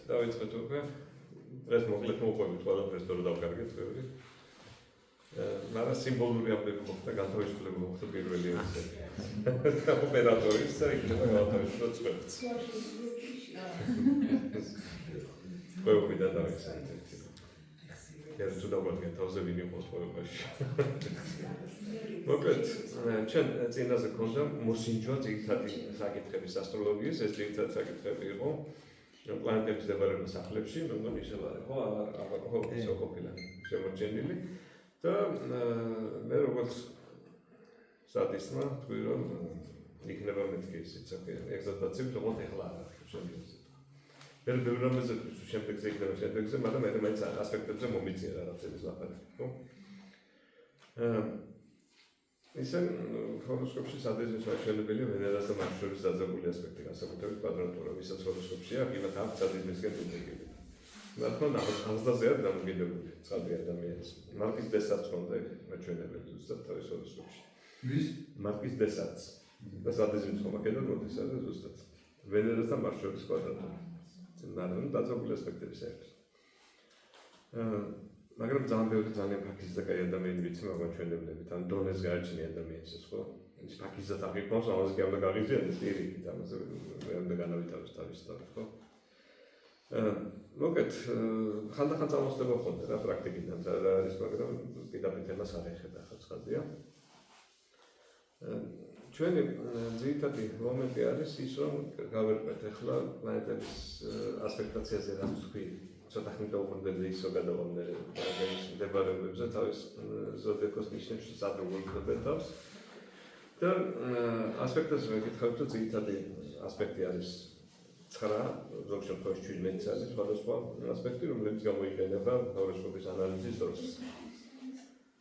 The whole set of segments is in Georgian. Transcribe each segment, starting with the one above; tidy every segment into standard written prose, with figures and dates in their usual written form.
დავიწყეთ უკვე. დღეს მოკლედ მოყვებით ყველაფერს თორე დავკარგეთ ბევრი. მაგრამ სიმბოლური ამბები მოხდა, განთავისუფლება მოხდა პირველი ესე. ოპერატორის და იქნება განთავისუფლება წვეთს. ყველაფერდა დავიწყეთ. ეს თუ დავგვადგენ თავზე ვინ იყო ყველაფერში. მოკლედ, ჩვენ წინაზე ქონდა მოსინჯვა ძირითადი საკითხების ასტროლოგიის, ეს ძირითადი საკითხები იყო პლანეტების მდებარეობა სახლებში, მაგრამ ისევ არ იყო, აღარ ისე ყოფილა შემორჩენილი და მე როგორც სტატისტმა თქვი რომ იქნება მეთქი ისიც ეგზაქტაცია, თუმცა ეხლა არ არის შემიძლია. მე ბევრ რამეზე შემდეგზე იქნება შემდეგზე, მაგრამ მე მაინც ასპექტებზე მომიწია რაღაცების ლაპარაკი, ხო? ისე ჰოროსკოპში სადეზე შეშენებელია ვენერას და მარსის შორის დაძაბული ასპექტი, განსაკუთრებით კვადრატურა, ვისაც ჰოროსკოპშია, იმათ აქვს სადიზმისკენ დუპლიკები. მაგრამ აღზრდაზე არ დამოკიდებული წყალდი ადამიანის. მარკის დესაც ხონდა მეჩვენებელი ზუსტად თავის ჰოროსკოპში. ვის? მარკის დესაც. და სადიზმის ხომ აქედან მოდის და ზუსტად. ვენერას და მარსის შორის კვადრატურა. მაგრამ დაძაბული ასპექტები საერთოდ. მაგრამ ძალიან ფაქიზ და კაი ადამიანი ვიცი მაგვაჩვენებლებით, ან დონეს გააჩნია ადამიანს ეს ხო? ის ფაქიზად აღიქვამს, ამაზე კი უნდა გაღიზიანდეს პირიქით, ამაზე ვერ უნდა განავითაროს თავის თავი, ხო? მოკეთ, ხანდახან წამოსდება ხონდა რა პრაქტიკიდან და რა არის, მაგრამ პირდაპირ თემას არ ეხება ხა ცხადია. ჩვენი ძირითადი მომენტი არის ის, რომ გავერკვეთ ახლა პლანეტების ასპექტაციაზე რაც თქვი. ცოტა ხნით დაუბრუნდები ისო გადავამნე პლანეტების მდებარეობებზე თავის ზოდიაქოს ნიშნებში სადროგულ ხდებავს. და ასპექტებზე მეკითხავთ, რომ ძირითადი ასპექტი არის 9, ზოგ შემთხვევაში 17 არის სხვადასხვა ასპექტი, რომლებიც გამოიყენება ჰოროსკოპის ანალიზის დროს.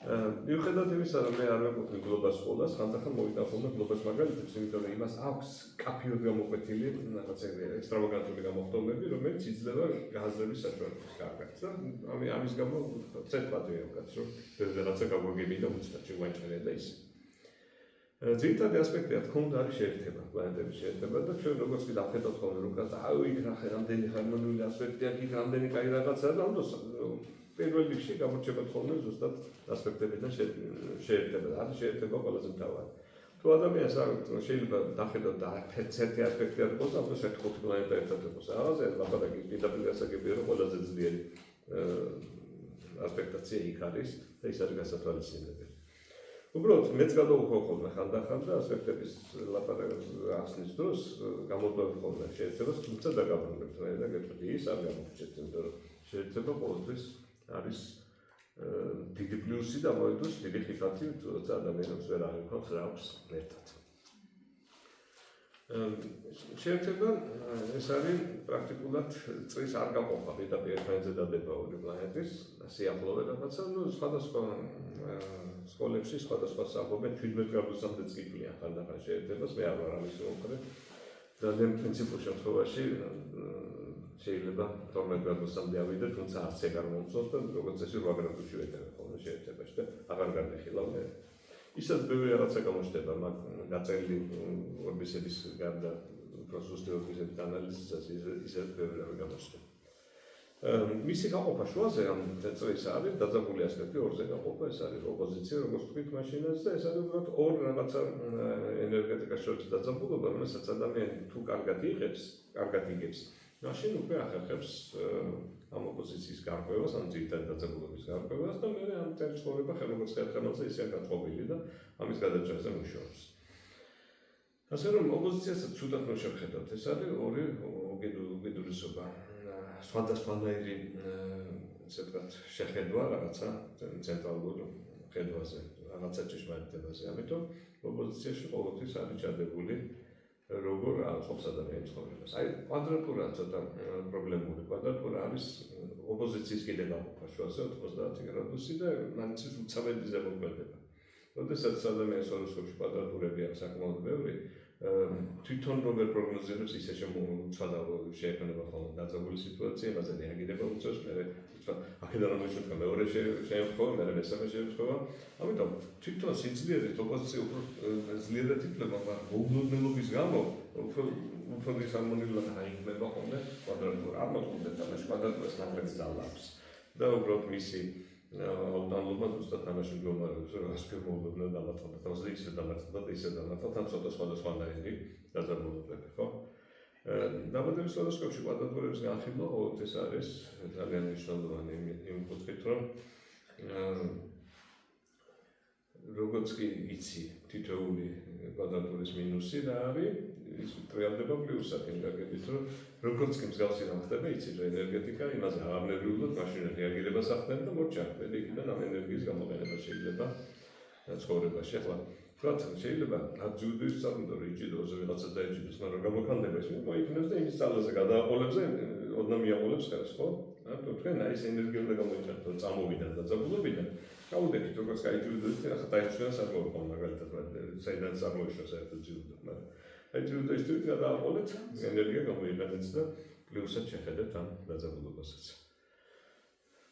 მიუხედავად იმისა, რომ მე არ ვეკუთვნი გლობას სკოლას, ხანდახან მოვიტანხმობ გლობას მაგალითებს, იმიტომ რომ იმას აქვს კაფიოდ გამოკვეთილი რაღაცა ექსტრავაგანტული გამოხდომები, რომელიც იძლევა გაზრების საშუალებას კარგად. და ამის გამო ცეკვადია უკაც, რომ რაღაცა გაგვაგები და უცბად შეგვაჭერია და ისე. ძირითადი ასპექტი რა თქმა უნდა არის შეერთება, პლანეტების შეერთება და ჩვენ როგორც კი დავხედავთ ხოლმე რომ იქ რამდენი ჰარმონიული ასპექტია, იქ რამდენი კაი რაღაცაა და პირველ რიგში გამორჩება ხოლმე ზუსტად ასპექტებიდან შეერთება. არის შეერთება ყველაზე მთავარი. თუ ადამიანს შეიძლება დახედოთ და ერთ-ერთი ასპექტი არ იყოს, ապա შეთქოთ პლანეტა ერთად იყოს. აღაზე ლაპარაკი პირდაპირ გასაგებია, რომ ყველაზე ძლიერი ასპექტაცია იქ არის და ის არის გასათვალისწინებელი. უბრალოდ მეც გადავუხო ხოლმე ხანდახან და ასპექტების ლაპარაკის ახსნის დროს გამოდვევ ხოლმე შეერთებას, თუმცა დაგაბრუნებთ და გეტყვი ის არ გამოგჩეთ, იმიტომ რომ შეერთება ყოველთვის არის დიდი პლუსი და მოედოს დიდი ხიფათი, თუმცა ადამიანებს ვერ აღიქვამს რა აქვს ერთად. შეერთება ეს არის პრაქტიკულად წრის არ გაყოფა პირდაპირ ერთმანეთზე დადება ორი პლანეტის სიახლოვე რაღაცა, სხვადასხვა სკოლებში სხვადასხვა საუბრობენ 17 გრადუსამდე წკიფლიან ხანდახან შეერთებას, მე არ ვარ ამის მომხრე. ძალიან პრინციპულ შემთხვევაში შეიძლება 12 გრადუსამდე ავიდეთ, თუმცა არც ეგ არ მომწონს და როგორც წესი 8 გრადუსში ვეტევებ ხოლმე შეერთებაში და აღარ განვიხილავ მე. ისაც ბევრი რაღაცა გამოჩნდება, მაგ გაწერილი ორბისების გარდა უფრო ზუსტი ორბისების ანალიზისას ისე ბევრი რამე გამოჩნდება. მისი გაყოფა შუაზე ამ წრის არის დაძაბული ასპექტი ორზე გაყოფა, ეს არის ოპოზიცია, როგორც თქვით მაშინაც და ეს არის უბრალოდ ორ რაღაცა ენერგეტიკას შორის დაძაბულობა, რომელსაც ადამიანი თუ კარგად იღებს, მაშინ უკვე ახერხებს ამ ოპოზიციის გარკვევას, ამ ძირითადი დაძაბულობის გარკვევას და მე ამ წელიწადში ხელმოწერის ხელმოწერაზე ისე გათხოვილი და ამის გადაჭრაზე მუშაობს. ასე რომ ოპოზიციასაც ცუდად შევხედავთ, ეს არის ორი უბედურესობა. სხვადასხვანაირი ესე ვთქვათ შეხედვა რაღაცა ცენტრალურ ხედვაზე, რაღაცა ჭეშმარიტებაზე. ამიტომ ოპოზიციაში ყოველთვის არის ჩადებული როგორ აწყობს ადამიანის ცხოვრებას. აი კვადრატურა ცოტა პრობლემური. კვადრატურა არის ოპოზიციის კიდე გაყოფა შუაზე 90 გრადუსი და მანც უცაბელიზე მოქმედება. როდესაც ადამიანის ჰოროსკოპში კვადრატურები აქვს საკმაოდ ბევრი, თვითონ რომ ვერ პროგნოზირებს ისე შემოუცვალა შეექმნება ხოლმე დაძაბული სიტუაცია, იმაზე რეაგირება უწევს, მე აქედან რომ შეხვდა მეორე შეემთხვევა, მე მესამე შეემთხვევა. ამიტომ თვითონ სიძლიერით ოპოზიცია უფრო ძლიერად იფლება, მაგრამ მოულოდნელობის გამო უფრო ფონდის harmonიულად აიქმნება ხოლმე კვადრატურა. არ მოწყობთ თამაში კვადრატურას ნაკლები ძალა აქვს. და უბრალოდ მისი აუდანლობა ზუსტად თამაში მდგომარეობს, რომ ასე მოულოდნა დამატება, თავს ისე დამატება და ისე დამატება, თან ცოტა სხვადასხვანაირი დაძაბულობები, ხო? დაბადების ჰოროსკოპში კვადრატურების განხილვა ყოველთვის ეს არის ძალიან მნიშვნელოვანი იმ კუთხით, რომ როგორც კი იცი თითოეული კვადრატურის მინუსი რა არის, ის ტრიალდება პლუსად იმ გაგებით, რომ როგორც კი მსგავსი რამ ხდება, იცი რომ ენერგეტიკა იმაზე აღნებრივად მაშინ რეაგირებას ახდენს და მოჩარდება, იქიდან ამ ენერგიის გამოყენება შეიძლება ცხოვრებაში. ახლა ვთქვათ, შეიძლება აძუდოს საკუთო რიჯიდოზე ვიღაცა დაიჯიდოს, მაგრამ გამოქანდება ის მოიქნებს და იმის ძალაზე გადააყოლებს და ოდნავ მიაყოლებს ხელს, ხო? ანუ თქვენ აი ეს ენერგია უნდა გამოიჩართო წამოვიდა და დაძაბულობიდან. გაუდექით როგორც გაიჯუდოთ, ახლა დაიჩვენა საკმაოდ მაგალითად, საიდან წარმოიშვა საერთოდ ჯილდო, მაგრამ აი ჯილდოის თვით გადააყოლეთ, ენერგია გამოიყენეთ და პლუსად შეხედეთ ამ დაძაბულობასაც.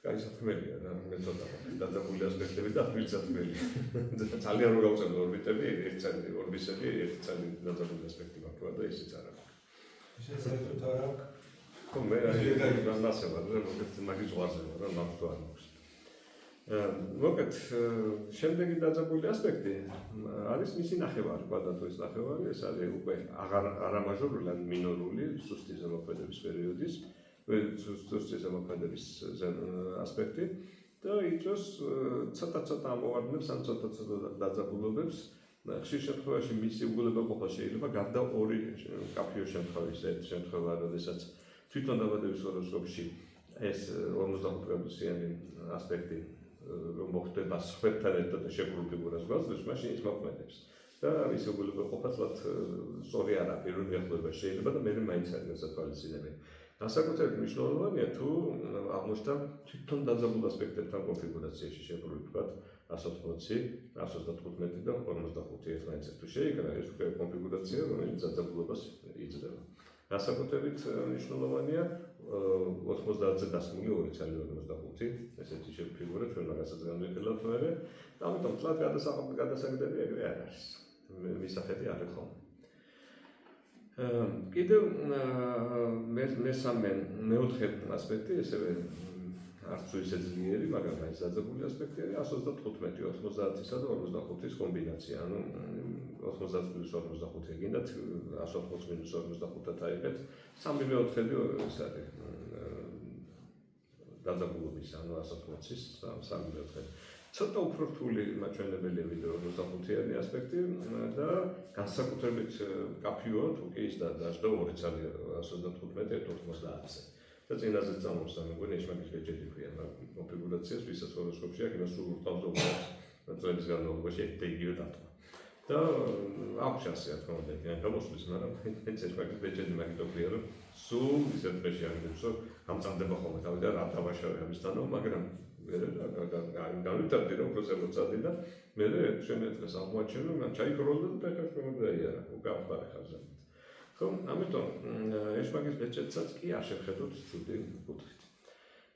კაი საფრთხეა რა, მე ცოტა დაძაბული ასპექტები და ფიცათმელი. ძალიან რო გავწევთ ორბიტები, ერთი წელი ორბისები, ერთი წელი დაძაბული ასპექტი მაქვს და ისიც არ აქვს. შეცდეთ არ აქვს. ხო, მე აი ნასება რა, მოგეთ მაგის ზღვაზე რა, მაგ თუ არ მაქვს. მოგეთ, შემდეგი დაძაბული ასპექტი არის მისი ნახევარი, კვადრატურის ნახევარი, ეს არის უკვე არამაჟორული, ან მინორული, სუსტი ზემოქმედების პერიოდის, სუსტი ზემოქმედების ასპექტი და იწვევს ცოტა-ცოტა ამოვარდნებს, ან ცოტა-ცოტა დაძაბულობებს. ხშირ შემთხვევაში მისი უგულებაყოფა შეიძლება გარდა ორი კაფიო შემთხვევის, ერთ შემთხვევა, როდესაც თვითონ დაბადების ჰოროსკოპში ეს 45 გრადუსიანი ასპექტი რომ მოხდება სხვებთან ერთად შეკრულ ფიგურას გვაძლევს, მაშინ ის მოქმედებს. და მისი უგულებაყოფა თლათ სწორი არ არის, პირველ მიახლოება შეიძლება და მე მაინც არის გასათვალისწინებელი. განსაკუთრებით მნიშვნელოვანია თუ აღმოჩნდა თვითონ დაძაბულ ასპექტებთან კონფიგურაციაში შეკრული, ვთქვათ 180, 135 და 45 ერთმანეთს თუ შეიკრა, ეს უკვე კონფიგურაცია, რომელიც დაძაბულობას იძლევა. განსაკუთრებით მნიშვნელოვანია 90-ზე დასმული 2,45 ესეთი შეფიგურა ჩვენ მაგასაც განვიხილავთ მერე. ამიტომ თლათ გადასაგდები ეგრე არ არის. მისახედი არ ხომ. კიდევ მეოთხე ასპექტი ესევე არც ისე ძლიერი, მაგრამ ის დაძაბული ასპექტი არის 135, 90-ისა და 45-ის კომბინაცია. ანუ 90 პლუს 45 გინდათ 180 მინუს 45-ად აიღეთ. 3/4 ეს არის დაძაბულობის, ანუ 180-ის 3/4. ცოტა უფრო რთული მაჩვენებელია ვიდრე 45-იანი ასპექტი და განსაკუთრებით კაფიოა თუ კი ის დაждდა 2 წელი 135-90-ზე. და წინაზე წამოსდა მეგონი ეს მაგის ბეჭედი ქვია კონფიგურაციას, ვისაც ჰოროსკოპში აქვს, იმას სულ ურტავს წლების განმავლობაში იგივე დატოვა. და აქვს შანსი რა თქმა უნდა, იქიდან გამოსვლის, მაგრამ ეს მაგის ბეჭედი მაგით ქვია, რომ სულ ისეთ დღეში აღიძებს, რომ გამწანდება ხოლმე თავი და რა დავაშავე ამისთანო, მაგრამ მე განვითარდი რომ პროცესები და მე შემდგომ დღეს აღმოაჩენო, მან ჩაიქროლდა და ფეხა შემოდაიარა, უკავდა ხაზზე. ხო, ამიტომ ეს მაგის ბეჭედსაც კი არ შევხედოთ ცუდი კუთხით.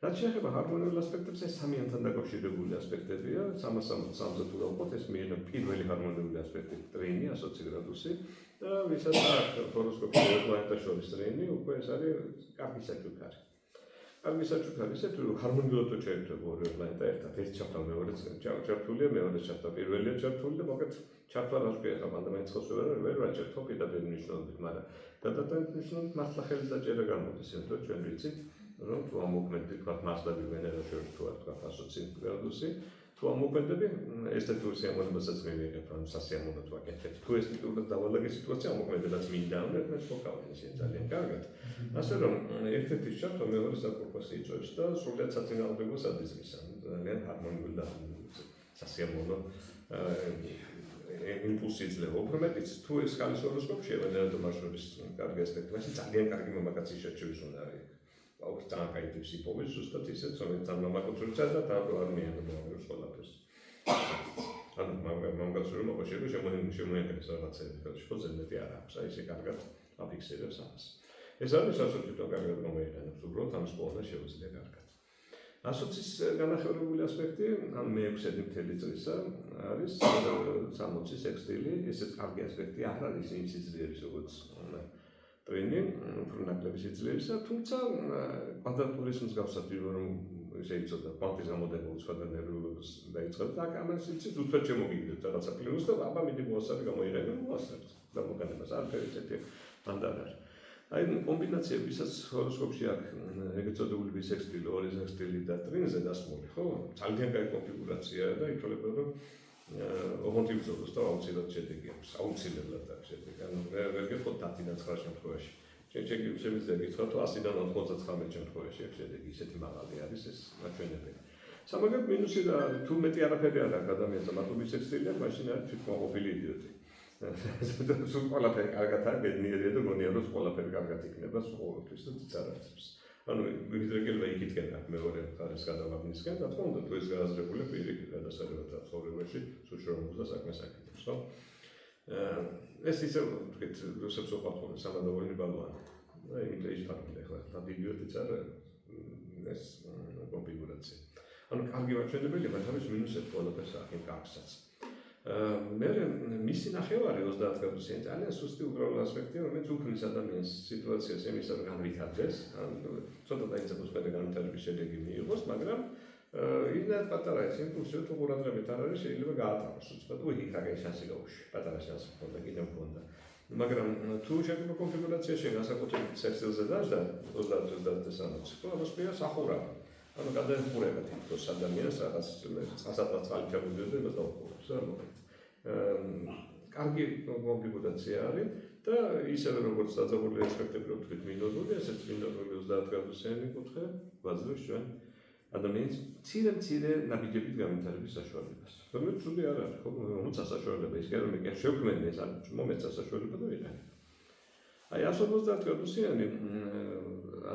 რაც შეეხება ჰარმონიულ ასპექტებს, ეს სამიანთან დაკავშირებული ასპექტებია, 360-ზე თუ დავყოთ, ეს მიიღება პირველი ჰარმონიული ასპექტი, ტრინი 120 გრადუსი და ვისაც აქვს ჰოროსკოპში პლანეტას შორის ტრინი, უკვე ეს არის კარგი საჩუქარი. კარგი საჩუქარი ისე თუ ჰარმონიულად შეერთება ორი პლანეტა ერთად, ერთი ჩართვა მეორე ჩართულია, მეორე ჩართვა პირველია ჩართული და მოკეთ ჩართვა რას ქვია ხა მანდა მაინც ხოს ვერ ვაჭერთო პირდაპირ მნიშვნელობით, მაგრამ გადატანით მნიშვნელობით მართლა ხელის დაჭერა გამოდის, იმიტომ რომ ჩვენ ვიცით, რომ თუ ამოქმედებით თქვათ მასშტაბი ვენერა შორის თუ თქვათ 120 გრადუსი, თუ ამოქმედები ეს თეთრი სიამოვნებასაც მივიღებ, ანუ სასიამოვნო თუ აკეთებ. თუ ეს ტიპურად დავალაგე სიტუაცია ამოქმედებაც მინდა, ანუ ერთმანეთს მოკავენ ისე ძალიან კარგად. ასე რომ ერთ-ერთი ჩართვა მეორე საკურფას იწვევს და სრულიად საწინააღმდეგოს ადისმის, ანუ ძალიან ჰარმონიული და სასიამოვნო იმპულსი იძლევა. უფრო მეტიც თუ ეს ხალის ჰოროსკოპში ევენერა მარშრუტის კარგი ასპექტი, მაშინ ძალიან კარგი მამაკაცის შერჩევის უნდა არის. აქვს ძალიან კაი ტიპის იპოვეს, ზუსტად ისეთ, რომელიც ამ მამაკაცურცა და არ მიიღებს ყველაფერს. ანუ მამაკაცური მოყოშება შემოიერთებს რაღაცები, თორე ხო ზემეთი არ აქვს, აი ესე კარგად აფიქსირებს ამას. ეს არის სასოთითო კარგად გამოიყენებს, უბრალოდ ამის პოვნა შეუძლია კარგად. 120-ის განახევრებული ასპექტი, ან მე-6 მთელი წლისა არის 60-ის სექსტილი, ესეც კარგი ასპექტი არ არის იმ სიძლიერის, როგორც ტვინი, უფრო ნაკლები სიძლიერისა, თუმცა კვადრატურის მსგავსად რომ შეიძლება კვანტის გამოდება უცხოა ნერვიულობას დაიწყებს და ამას იცით უცბად შემოგიგდეთ რაღაცა პლუს და აბა მიდი მოასწავლე გამოიყენო მოასწავლე და მოგანებას არ ფერცეთი ანდარარ. აი კომბინაციებისაც ჰოროსკოპში აქვს ეგრეთ წოდებული ბისექსტილი, ორიზექსტილი და ტრინზე დასმული, ხო? ძალიან კარგი კონფიგურაციაა და ითვლება რომ ოღონდ იბრძოლოს და აუცილებლად შედეგი აქვს, აუცილებლად აქვს შედეგი. ანუ ვერ გეტყოთ 10-დან 9 შემთხვევაში. შეიძლება გითხრათ 100-დან 99 შემთხვევაში აქვს შედეგი, ისეთი მაღალი არის ეს მაჩვენებელი. სამაგერ მინუსი და თუ მეტი არაფერი არ აქვს ადამიანს და მარტო ბისექსტილია, მაშინ არის თვითონ ყოფილი იდიოტი. სულ ყველაფერი კარგად არის, ბედნიერია და გონია რომ ყველაფერი კარგად იქნება ყოველთვის და წარაცებს. ანუ ვიდრეკელვა იქითკენ აქვს მეორე ხარეს გადავაგნისკენ და თქო უნდა თუ ეს გააზრებული პირიქით გადასარევად ცხოვრებაში სუშრომობს და საქმეს აკეთებს, ხო? ეს ისე ვთქვით, რუსებს უყვართ სამადოვანი ბალვანი. და იმიტომ ის ფაქტია ხო, და იდიოტიც არა ეს კონფიგურაცია. ანუ კარგი მაჩვენებელია, მაგრამ თავის მინუსებს ყველაფერს აქვს, კარგსაც. მე მისი ნახევარი 30 გრადუსიანი ძალიან სუსტი უბრალო ასპექტია, რომელიც უქმნის ადამიანს სიტუაციას იმისად განვითარდეს, ანუ ცოტა დაიწყოს მეტი განვითარების შედეგი მიიღოს, მაგრამ იმდენად პატარა ის იმპულსი, თუ ყურადღებით არ არის, შეიძლება გაატაროს უცბად. უი, ხაგე შანსი გაუშვი, პატარა შანსი მქონდა, კიდევ მქონდა. მაგრამ თუ შეგვიძლია კონფიგურაციაში განსაკუთრებით სექსილზე დაжда 30-30 ხო, ამას მე სახურავ. ანუ გადაეხურება თითქოს ადამიანს რაღაც წასატაც წყალი ჩაგუდდება და დაუყურებს რა მოგეთ. კარგი კონფიგურაცია არის და ისევე როგორც დაძაბული ასპექტები რო თქვით მინორული, ესეც მინორული 30 გრადუსიანი კუთხე გვაძლევს ჩვენ ადამიანის მცირე ნაბიჯებით განვითარების საშუალებას. რომელიც ცუდი არ არის, ხო, მოცა საშუალება ის კი მე შევქმენი ეს არ მომეცა საშუალება და ვიყენებ. აი 150 გრადუსიანი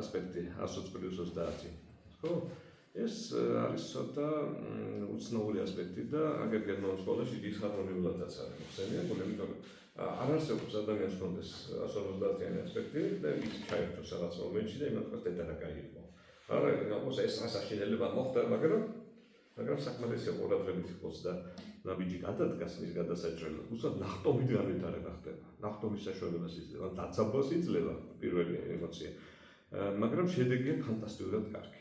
ასპექტი 120+30 ხო? ეს არის ცოტა უცნაური ასპექტი და აგერ გერმანულ სკოლაში დისჰარმონიულადაც არის მოხსენია, იმიტომ რომ არ არსებობს ადამიანს კონდეს 150-იანი ასპექტი და ის ჩაერთოს რაღაც მომენტში და იმათ ხარ დედარაკა იყო. არა, ნაკოს ეს ასაშინელება მოხდა, მაგრამ საკმარისი ყურადღებით იყოს და ნაბიჯი გადადგას მის გადასაჭრელად. უბრალოდ ნახტომით განვითარება ხდება. ნახტომის საშუალებას იძლევა, დაცაბოს იძლევა პირველი ემოცია. მაგრამ შედეგია ფანტასტიკურად კარგი.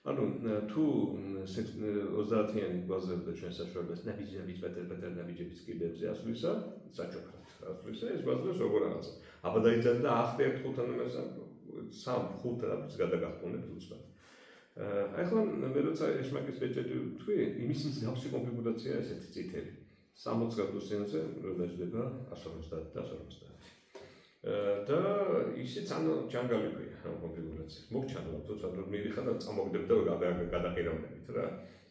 ანუ თუ 30-იანი გვაძლევდა ჩვენ საშუალებას ნაბიჯების პატარ ნაბიჯების კიდებზე ასვლისა, საჩუქრად ასვლისა, ეს გვაძლევს როგორ რაღაცა. აბა დაიწყება და ახლა 1-5 ნომერს 3-5 ნაბიჯს გადაგახტუნებთ უცბად. ახლა მე როცა ეშმაკის ბეჭედი ვთქვი, იმის მსგავსი კონფიგურაცია ესეთი წითელი. 60 გრადუსიანზე რო დაждდება 150 და 150. და ისიც ანუ ჯანგალი ქვია ამ კონფიგურაციას. მოგჩანდა თორსა რომ მიდიხა და წამოგდებდა გადაყირავდებით რა.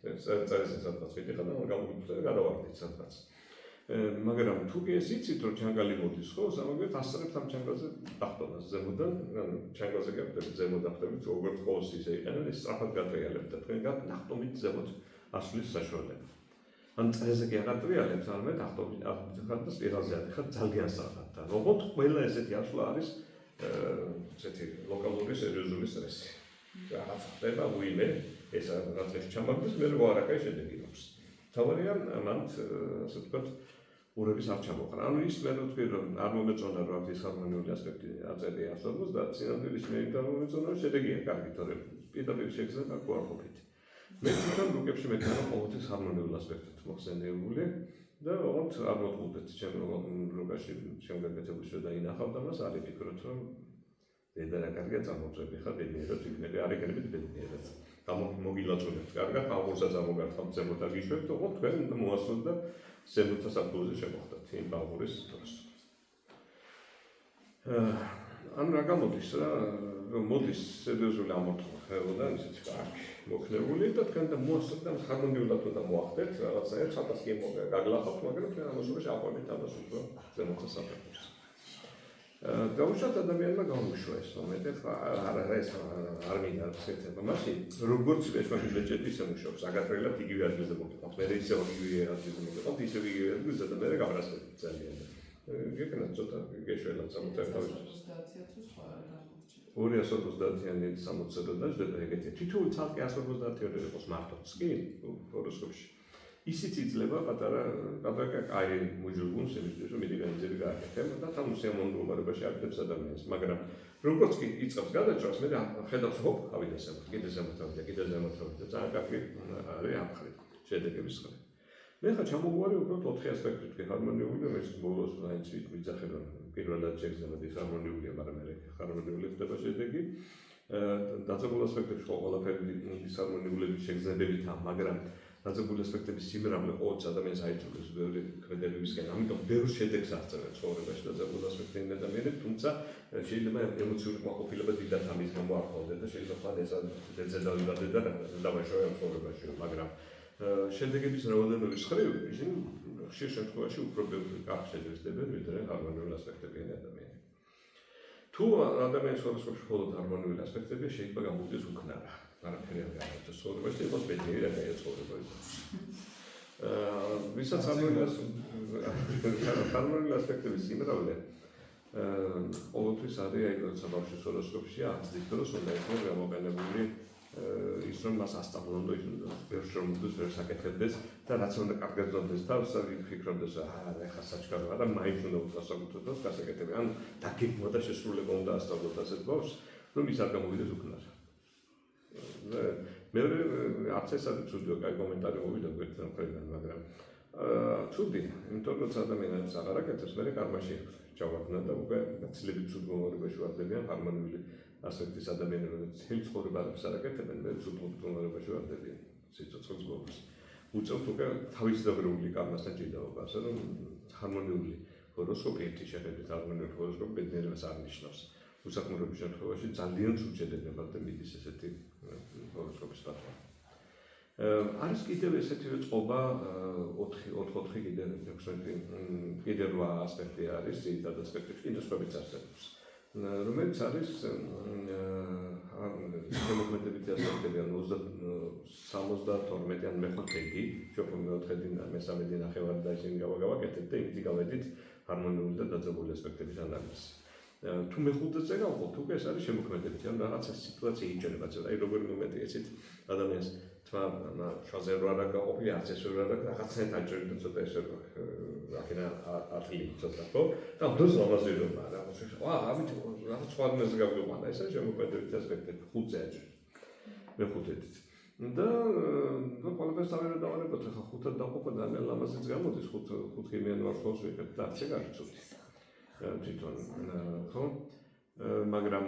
წარწერის სადღაც მიდიხა და გამოგიკვდა და გადავარდით სადღაც. მაგრამ თუ კი ეს იცით რომ ჯანგალი მოდის ხო, სამაგერად ასწრებთ ამ ჯანგალზე დახტომას ზემოდან, ანუ ჯანგალზე გახდებით ზემოთ დახტებით, როგორც ყოს ისე იყენებენ, ეს სწრაფად გატრიალებთ და თქვენ ნახტომით ზემოთ ასვლის საშუალება. ან წრეზე კი აღარ ტრიალებთ, არამედ დახტომით ახდიხარ და სპირალზე ადიხარ ძალიან სწრაფად. და როგორც ყველა ესეთი ასვლა არის ესეთი ლოკალური სერიოზული სტრესი. რაღაც ხდება უიმე, ეს რაღაც ჩამაგდეს, მე რო არაკაი შედეგი აქვს. თავარია მანდ ასე ვთქვათ ურების არ ჩამოყრა. ანუ ის მე ვთქვი რომ არ მომეწონა რომ აქ ის ჰარმონიული ასპექტი აწერია 150 და სინამდვილეში მე იმიტომ მომეწონა რომ შედეგია კარგი, თორემ პირდაპირ შეგრძნება აქ არ ყოფით. მე თვითონ რუკებში მეტყვი რომ ყოველთვის ჰარმონიულ ასპექტად მოხსენიებული და ოღონდ არ მოყვდეთ ჩემ რუკაში შემგეგეთებული შედაინახავ და მას არ იფიქროთ რომ დედარა კარგია წამოწები ხარ ბედნიერად იქნები არ იქნებით ბედნიერად. მოგილაწუნებთ კარგად, აღურსაც ამოგართავთ ზემოთ და გიშვებთ, ოღონდ თქვენ უნდა მოასწროთ და ზემოთა საფუძველზე შემოხდათ იმ ბაღურის დროს. ანუ რა გამოდის რა, რომ მოდის სერიოზული ამორთქვა ხელოდა ისეთი კარგი მოქნეული და თქვენ და მოასწროთ და ჰარმონიულად უნდა მოახდეთ რაღაცაებს, სადაც კი გაგლახავთ, მაგრამ თქვენ ამასობაში აყვებით ამას უფრო ზემოთა საფუძველზე. გაუშვათ ადამიანმა გამოუშვა ეს მომენტი, ხა არა ეს არ მინდა შეცება. მაშინ როგორც ეშმაკის ბეჭედი ისე მუშაობს, აგატრელად იგივე ადგილზე მოგიყვანთ. მე ისე იგივე ადგილზე მოგიყვანთ, ისე იგივე ადგილზე და მე გავრასწრებით ძალიან. გეკენა ცოტა გეშველა 250-იანი 60-ზე დაждდება ეგეთი. თითოეული ცალკე 150-იანი იყოს მარტოც კი ჰოროსკოპში. ისიც იძლევა პატარა კაი მუჯურგუნს იმისთვის რომ მიდი განიძები გააკეთებ და თან უსიამოვნო მდგომარეობაში აკეთებს ადამიანს, მაგრამ როგორც კი იწყებს გადაჭრას, მე ხედავს ჰოპ, ავიდა ზემოთ, კიდე ზემოთ ავიდა, კიდე ზემოთ ავიდა, ძალიან კარგი არის ამ ხრით შედეგების ხრით. მე ხა ჩამოგვარი უბრალოდ 4 ასპექტით ჰარმონიული და ეს ბოლოს მაინც ვიძახე რომ პირველად შეგრძნება დისჰარმონიულია, მაგრამ მე ჰარმონიული ხდება შედეგი. დაძაბულ ასპექტებში ყველაფერი დისჰარმონიულების შეგრძნებებითაა, მაგრამ დაძაბული ასპექტების სიმრავლე ყოველთვის ადამიანს აიძულებს ბევრი ქმედებებისკენ, ამიტომ ბევრ შედეგს აღწევენ ცხოვრებაში დაძაბულ ასპექტიანი ადამიანები, თუმცა შეიძლება ემოციური კმაყოფილება დიდად ამის გამო არ ხდება და შეიძლება ეს ზედავებად და დავაშოვე ამ ცხოვრებაში, მაგრამ შედეგების რაოდენობის მხრივ ისინი ხშირ შემთხვევაში უფრო ბევრი კარგ შედეგს დებენ, ვიდრე ჰარმონიული ასპექტებიანი ადამიანები. თუ ადამიანის ცხოვრებაში მხოლოდ ჰარმონიული ასპექტები შეიძლება გამოვიდეს უქნარა. არაფერი არ გააკეთოს ცხოვრებაში, იყოს ბედნიერი და გაიცხოვრება. ვისაც ჰარმონიული ასპექტების სიმრავლე ყოველთვის არის აი როცა ბავშვის ჰოროსკოპში აღწევს დროს უნდა იყოს გამოყენებული ის რომ მას ასწავლონ და ვერ შრომდეს, ვერ საკეთებდეს და რაც უნდა კარგად ზომდეს თავს, ვიფიქრობდეს ეხა საჩქარია და მაინც უნდა უწასაკუთროს გასაკეთები. ან დაგეგმვა და შესრულება უნდა ასწავლოთ ასეთ ბავშვს, რომ ის არ გამოვიდეს უქნარ. მე არც ეს არის ცუდია, კაი კომენტარი მოვიდა გვერდთან მხრიდან, მაგრამ ცუდი, იმიტომ რომ ადამიანებს აღარ აკეთებს, მე კარმაში ჩავარდნა და უკვე გაცილებით ცუდ მდგომარეობაში ვარდებიან ჰარმონიული ასპექტის ადამიანები, რომელიც მთელი ცხოვრება არ აკეთებენ, მე ცუდ მდგომარეობაში ვარდებიან სიცოცხლის ბოლოს. უწევთ უკვე თავისდაბრუნებული კარმასთან ჭიდაობა, ასე რომ ჰარმონიული ჰოროსკოპი ერთი შეხედვით ჰარმონიული ჰოროსკოპი ბედნიერებას არ ნიშნავს. უსაქმურობის შემთხვევაში ძალიან ცუდ შედეგებად და მიდის ესეთი ჰოროსკოპის პატრონი. არის კიდევ ესეთივე წყობა 4 კიდე 8 ასპექტი არის, ძირითად ასპექტებში კიდე სხვებიც არსებობს. რომელიც არის შემოქმედებითი ასპექტები, ან 72 ან მე-5-დი, შეფო მე-4-დი და მე-3-დი ნახევარი და ისინი გავაკეთეთ და იმით გავედით ჰარმონიული და დაძაბული ასპექტების ანალიზს. თუ მე-5-ზე გავყოთ, უკვე ეს არის შემოქმედებითი, ან რაღაცა სიტუაცია იჭერება, აი როგორი მომენტი ეცით ადამიანს თვა შაზე რა გაყოფილი, არც ეს რა რაღაცა დაჭერდა ცოტა ესე აქენა ათლი ცოტა ხო? და დროს ლამაზი რომ არა, ამით რაღაც სხვა დონეზე გავიყვანა, ეს არის შემოქმედებითი ასპექტები 5-ზე აჭერდა. მე-5-დით. და ყველაფერს თავი დავარებოთ, ხა 5-ად დაყოფა ძალიან ლამაზიც გამოდის, 5 ქიმიანი ვარსკვლავს ვიღებ და არც ეგ არ ცუდი. თვითონ ხო? მაგრამ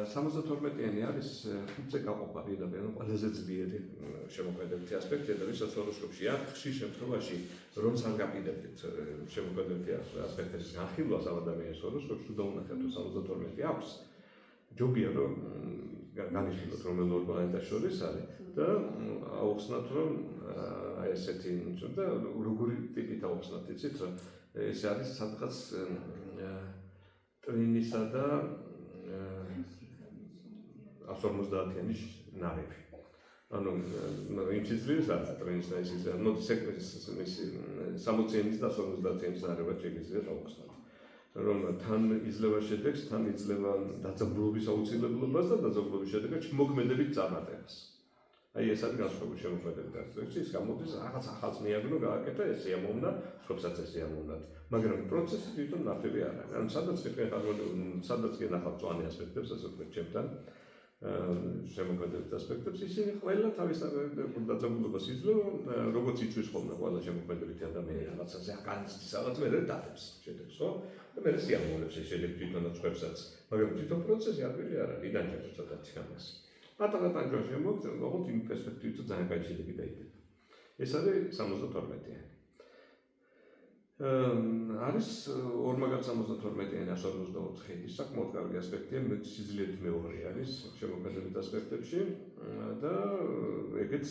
72-იანი არის 5-ზე გაყოფა პირდაპირ, ყველაზე ძლიერი შემოქმედებითი ასპექტია და ვისაც ჰოროსკოპში აქვს, ხშირ შემთხვევაში რომ სანგაპიდებთ შემოქმედებითი ასპექტების განხილვას ამ ადამიანის ჰოროსკოპში, თუ დაუნახეთ თუ 72 აქვს, ჯობია რომ განიხილოთ რომელ ორ პლანეტას შორის არის და აუხსნათ რომ აი ესეთი და როგორი ტიპით აუხსნათ, იცით რომ ეს არის სადღაც ტრინისა და 150-იანი ნავები. ანუ იმ სიძლიერეს არის ტრინის და ისიც, ანუ სექტორის 60-იანის და 150-იანის ნავებად შეგიძლიათ აუხსნათ. რომ თან იძლევა შედეგს, თან იძლევა დაძაბულობის აუცილებლობას და დაძაბულობის შედეგად მოქმედებით წარმატებას. აი ეს არის განსხვავებული შემოქმედებითი ასპექტი, ის გამოდის რაღაც ახალს მიაგნო გააკეთა, ეს სიამოვნა, სხვებსაც ეს სიამოვნათ. მაგრამ პროცესი თვითონ ნახევი არ არის. ანუ სადაც სადაც გენახავთ წვანი ასპექტებს, ასე ვთქვით, ჩემთან შემოქმედებითი ასპექტებს, ისინი ყველა თავის დაძაბულობას იძლევა, როგორც იწვის ხოლმე ყველა შემოქმედებითი ადამიანი რაღაცაზე აკანცდის, რაღაც მე დადებს შედეგს, ხო? და მე სიამოვნებს ეს შედეგი თვითონაც სხვებსაც. მაგრამ თვითონ პროცესი არაფერი არ არის, იდანჯება ცოტათი ამას. პატარა ტანჯვაში მოგწევ, როგორც იმ პერსპექტივით ძალიან კაი შედეგი დაიდება. ეს არის 72-იანი. არის 52-იანი 154 ის საკმაოდ კარგი ასპექტია, სიძლიერით მე-2 არის შემოქმედებითი ასპექტებში და ეგეც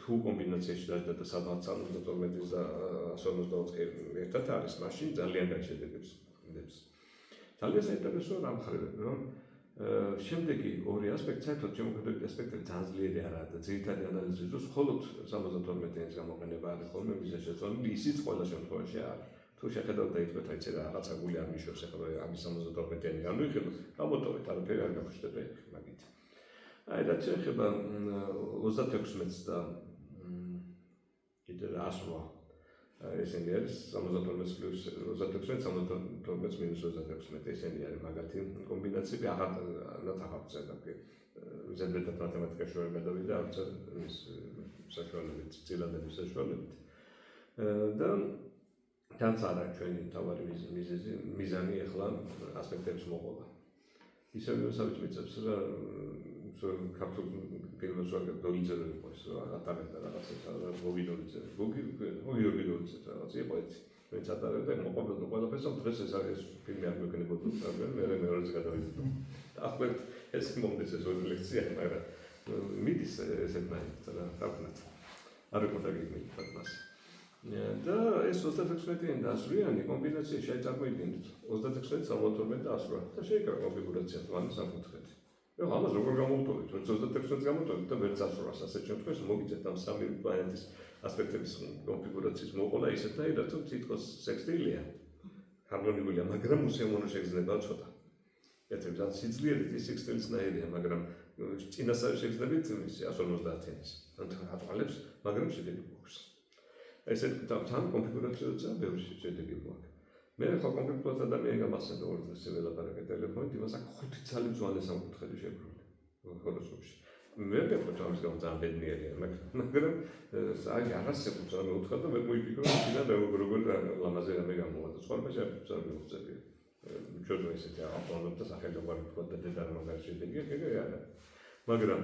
თუ კომბინაციაში დაიწყება და სადღაც 72 და 154 ერთად არის, მაშინ ძალიან კაი შედეგებს უდებს. ძალიან საინტერესოა რა მხრივ, რომ შემდეგი 2 ასპექტი საერთოდ შემოქმედებითი ასპექტები ძალიან ძლიერი არაა და ძირითადი ანალიზის დროს მხოლოდ 72-იანის გამოყენება არის ხოლმე მიზანშეწონილი, ისიც ყველა შემთხვევაში არის. თუ შეხედავთ და იტყვით, აი ეს რაღაცა გული არ მიშობს, ახლა ამის 72-იანი განვიხილოთ, გამოტოვეთ, არაფერი არ გაფშტება მაგით. აი რაც შეეხება 36-ს და კიდე 108 ესენი არის 72 პლუს 36 72 მინუს 36 ესენი არის მაგათი კომბინაციები აღარ ნათახავ კი ზედმეტად მათემატიკაში ვერ გადავიდა არც ის საშუალებით წილადების საშუალებით და თანაც არა ჩვენი თავარი მიზანი ახლა ასპექტების მოყოლა ისევ საბჭოებს რა ქართულ ფილმებს ვარ დოლიძე რო იყოს რა ატარებდა რაღაცებს გოგიდოლიძე რაღაც იყო ეს ვინც ატარებდა მოყოლდა ყველაფერს დღეს ეს არის ფილმი არ მეკნებოდა მე მეორეზე გადავიდო ახლა ეს მომდის ეს ორი ლექცია მაგრამ მიდის ესეთნაირად რა თქმა არ გეკონტაქტი მას და ეს 36-იანი და 100-იანი კომბინაცია შეეწარმოიდგინეთ 36 72 და 100 და შეიკრა კონფიგურაცია თვალის სამკუთხედი ეხლა ამას როგორ გამოვტოვით 36-ს გამოვტოვით და ვერც 100-ს ასეთ შემთხვევაში მოგიწევთ ამ სამი პლანეტის ასპექტების კონფიგურაციის მოყოლა ისეთნაირად რომ თითქოს სექსტილია ჰარმონიულია მაგრამ უსიამოვნო შეგრძნება ცოტა ერთად სიძლიერით ის სექსტილისნაირია მაგრამ წინასწარ შეგრძნებით 150-ის ან ატყალებს მაგრამ შედეგი გვაქვს ესეთ თან კონფიგურაციაზე ბევრი შედეგი გვაქვს მე ხო კომპიუტერთან ადამიანი გამახსენდა ორ დღეს ველაპარაკე ტელეფონით იმას აქ 5 ცალი მწვანე სამკუთხედი შეგვიძლია ჰოროსკოპში მე ვფიქრობ ამის გამო ძალიან ბედნიერია მაგრამ აი არასებუთ რა მეუთხარ და მე მოიფიქრო და როგორ ლამაზე რამე გამოვა და სხვა შეიძლება ძალიან მოწევია ჩვენ ესეთი აპონობ და სახელმწიფო თქვა და დედა მაგარი შედეგია არა მაგრამ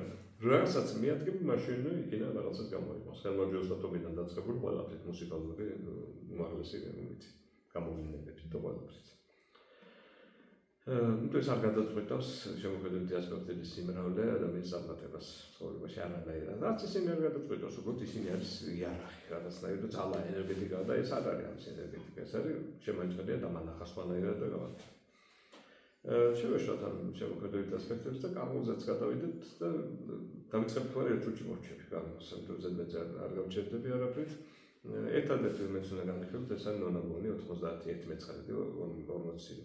რასაც მიადგები მაშინ იქიდან რაღაცას გამოიყოს ხელმოჯოსტატობიდან დაწყებული ყველაფერი მუსიკალური უმაღლესი რეგულით გამოვლენებით და ყველაფრით ეს არ გადაწყვეტავს შემოქმედებითი ასპექტების სიმრავლე ადამიანის წარმატებას ცხოვრებაში არანაირად რაც ისინი არ გადაწყვეტავს უბრალოდ ისინი არის იარაღი რაღაცნაირად ძალა ენერგეტიკა და ეს არ არის ამის ენერგეტიკა ეს არის შემოჭრილია დამანახა სხვანაირად და რაღაც შევეშოთ ამ შემოქმედებითი ასპექტებს და კარგულზეც გადავიდეთ და დავიწყებთ ვარ ერთ ჯუჯი მორჩები კარგულს ზედმეტზე არ გავჩერდები არაფრით ერთადერთი მეც უნდა განვიხილოთ ეს არის ნონაბონი 91 მეცხრედი 40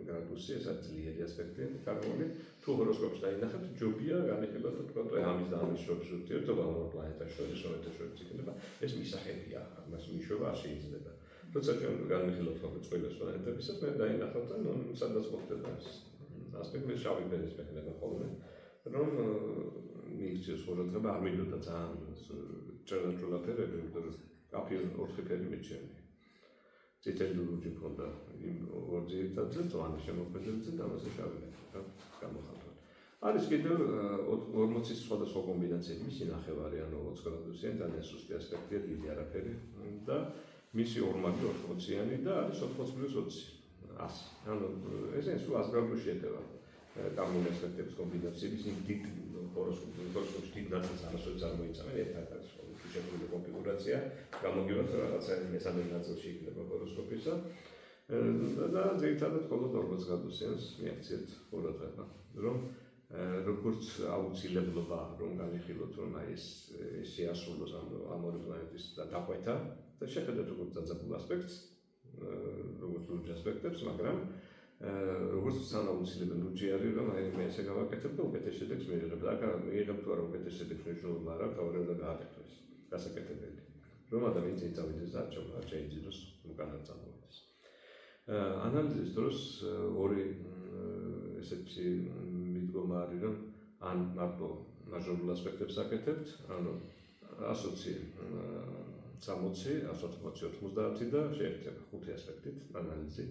გრადუსი ეს არის ძლიერი ასპექტი კარგული თუ ჰოროსკოპს დაინახებთ ჯობია განვიხილოთ თქო ამის და ამის შორის ურთიერთობა ორ პლანეტას შორის იქნება ეს მისაღებია მას მიშვება არ შეიძლება როცა ჩვენ განვიხილოთ ყოველს პლანეტებისაც მე დაინახავთ და სადაც მოხდება ეს ასპექტი შავი ფერის მექნება ხოლმე რომ მიიქციოს ყურადღება არ მინდოდა ძალიან ჭრელაჭრელა ფერები იმიტომ რომ აფიერ 4 ფერი მიჩვენე წითელი ლურჯი ქონდა იმ ორ ძირითადზე მწვანე შემოქმედებებზე და ამაზე შავი და გამოხატვა არის კიდევ 40-ის სხვადასხვა კომბინაციები მისი ნახევარი ანუ 20 გრადუსიანი ძალიან სუსტი ასპექტია დიდი არაფერი და მისი ორმაგი 80-იანი და არის 80+20 100 ანუ ესეც 100 გრადუსი შედება კარმული ასპექტების კომბინაციების იმ დიდ ჰოროსკოპში დიდ ნაწილს არასოდეს არ მოიცავენ ერთად არის შეგვიძლია კონფიგურაცია გამოგივათ რაღაცა მესამე ნაწილში იქნება ჰოროსკოპისა და ძირითადად მხოლოდ 40 გრადუსიანს მიაქციეთ ყურადღება რომ როგორც აუცილებლობა რომ განიხილოთ რომ აი ეს შეასრულოს ამ ორი პლანეტის დაკვეთა და შეხედოთ როგორც დაძაბულ ასპექტს როგორც ლურჯ ასპექტებს მაგრამ როგორც თანაუცილებელი ლურჯი არის რომ აი მე ესე გავაკეთებ და უკეთეს შედეგს მიიღებ და მიიღებ თუ არა უკეთეს შედეგს მნიშვნელობა არ აქვს თავრებდა გააკეთოს გასაკეთებელი რომ ადამიანს იწავიდეს და არ შეიძინოს უკანად წამოვიდეს ანალიზის დროს ორი ესეთი მიდგომა არის რომ ან მარტო მაჟორულ ასპექტებს აკეთებთ ანუ 120 180 და შეერთება 5 ასპექტით ანალიზი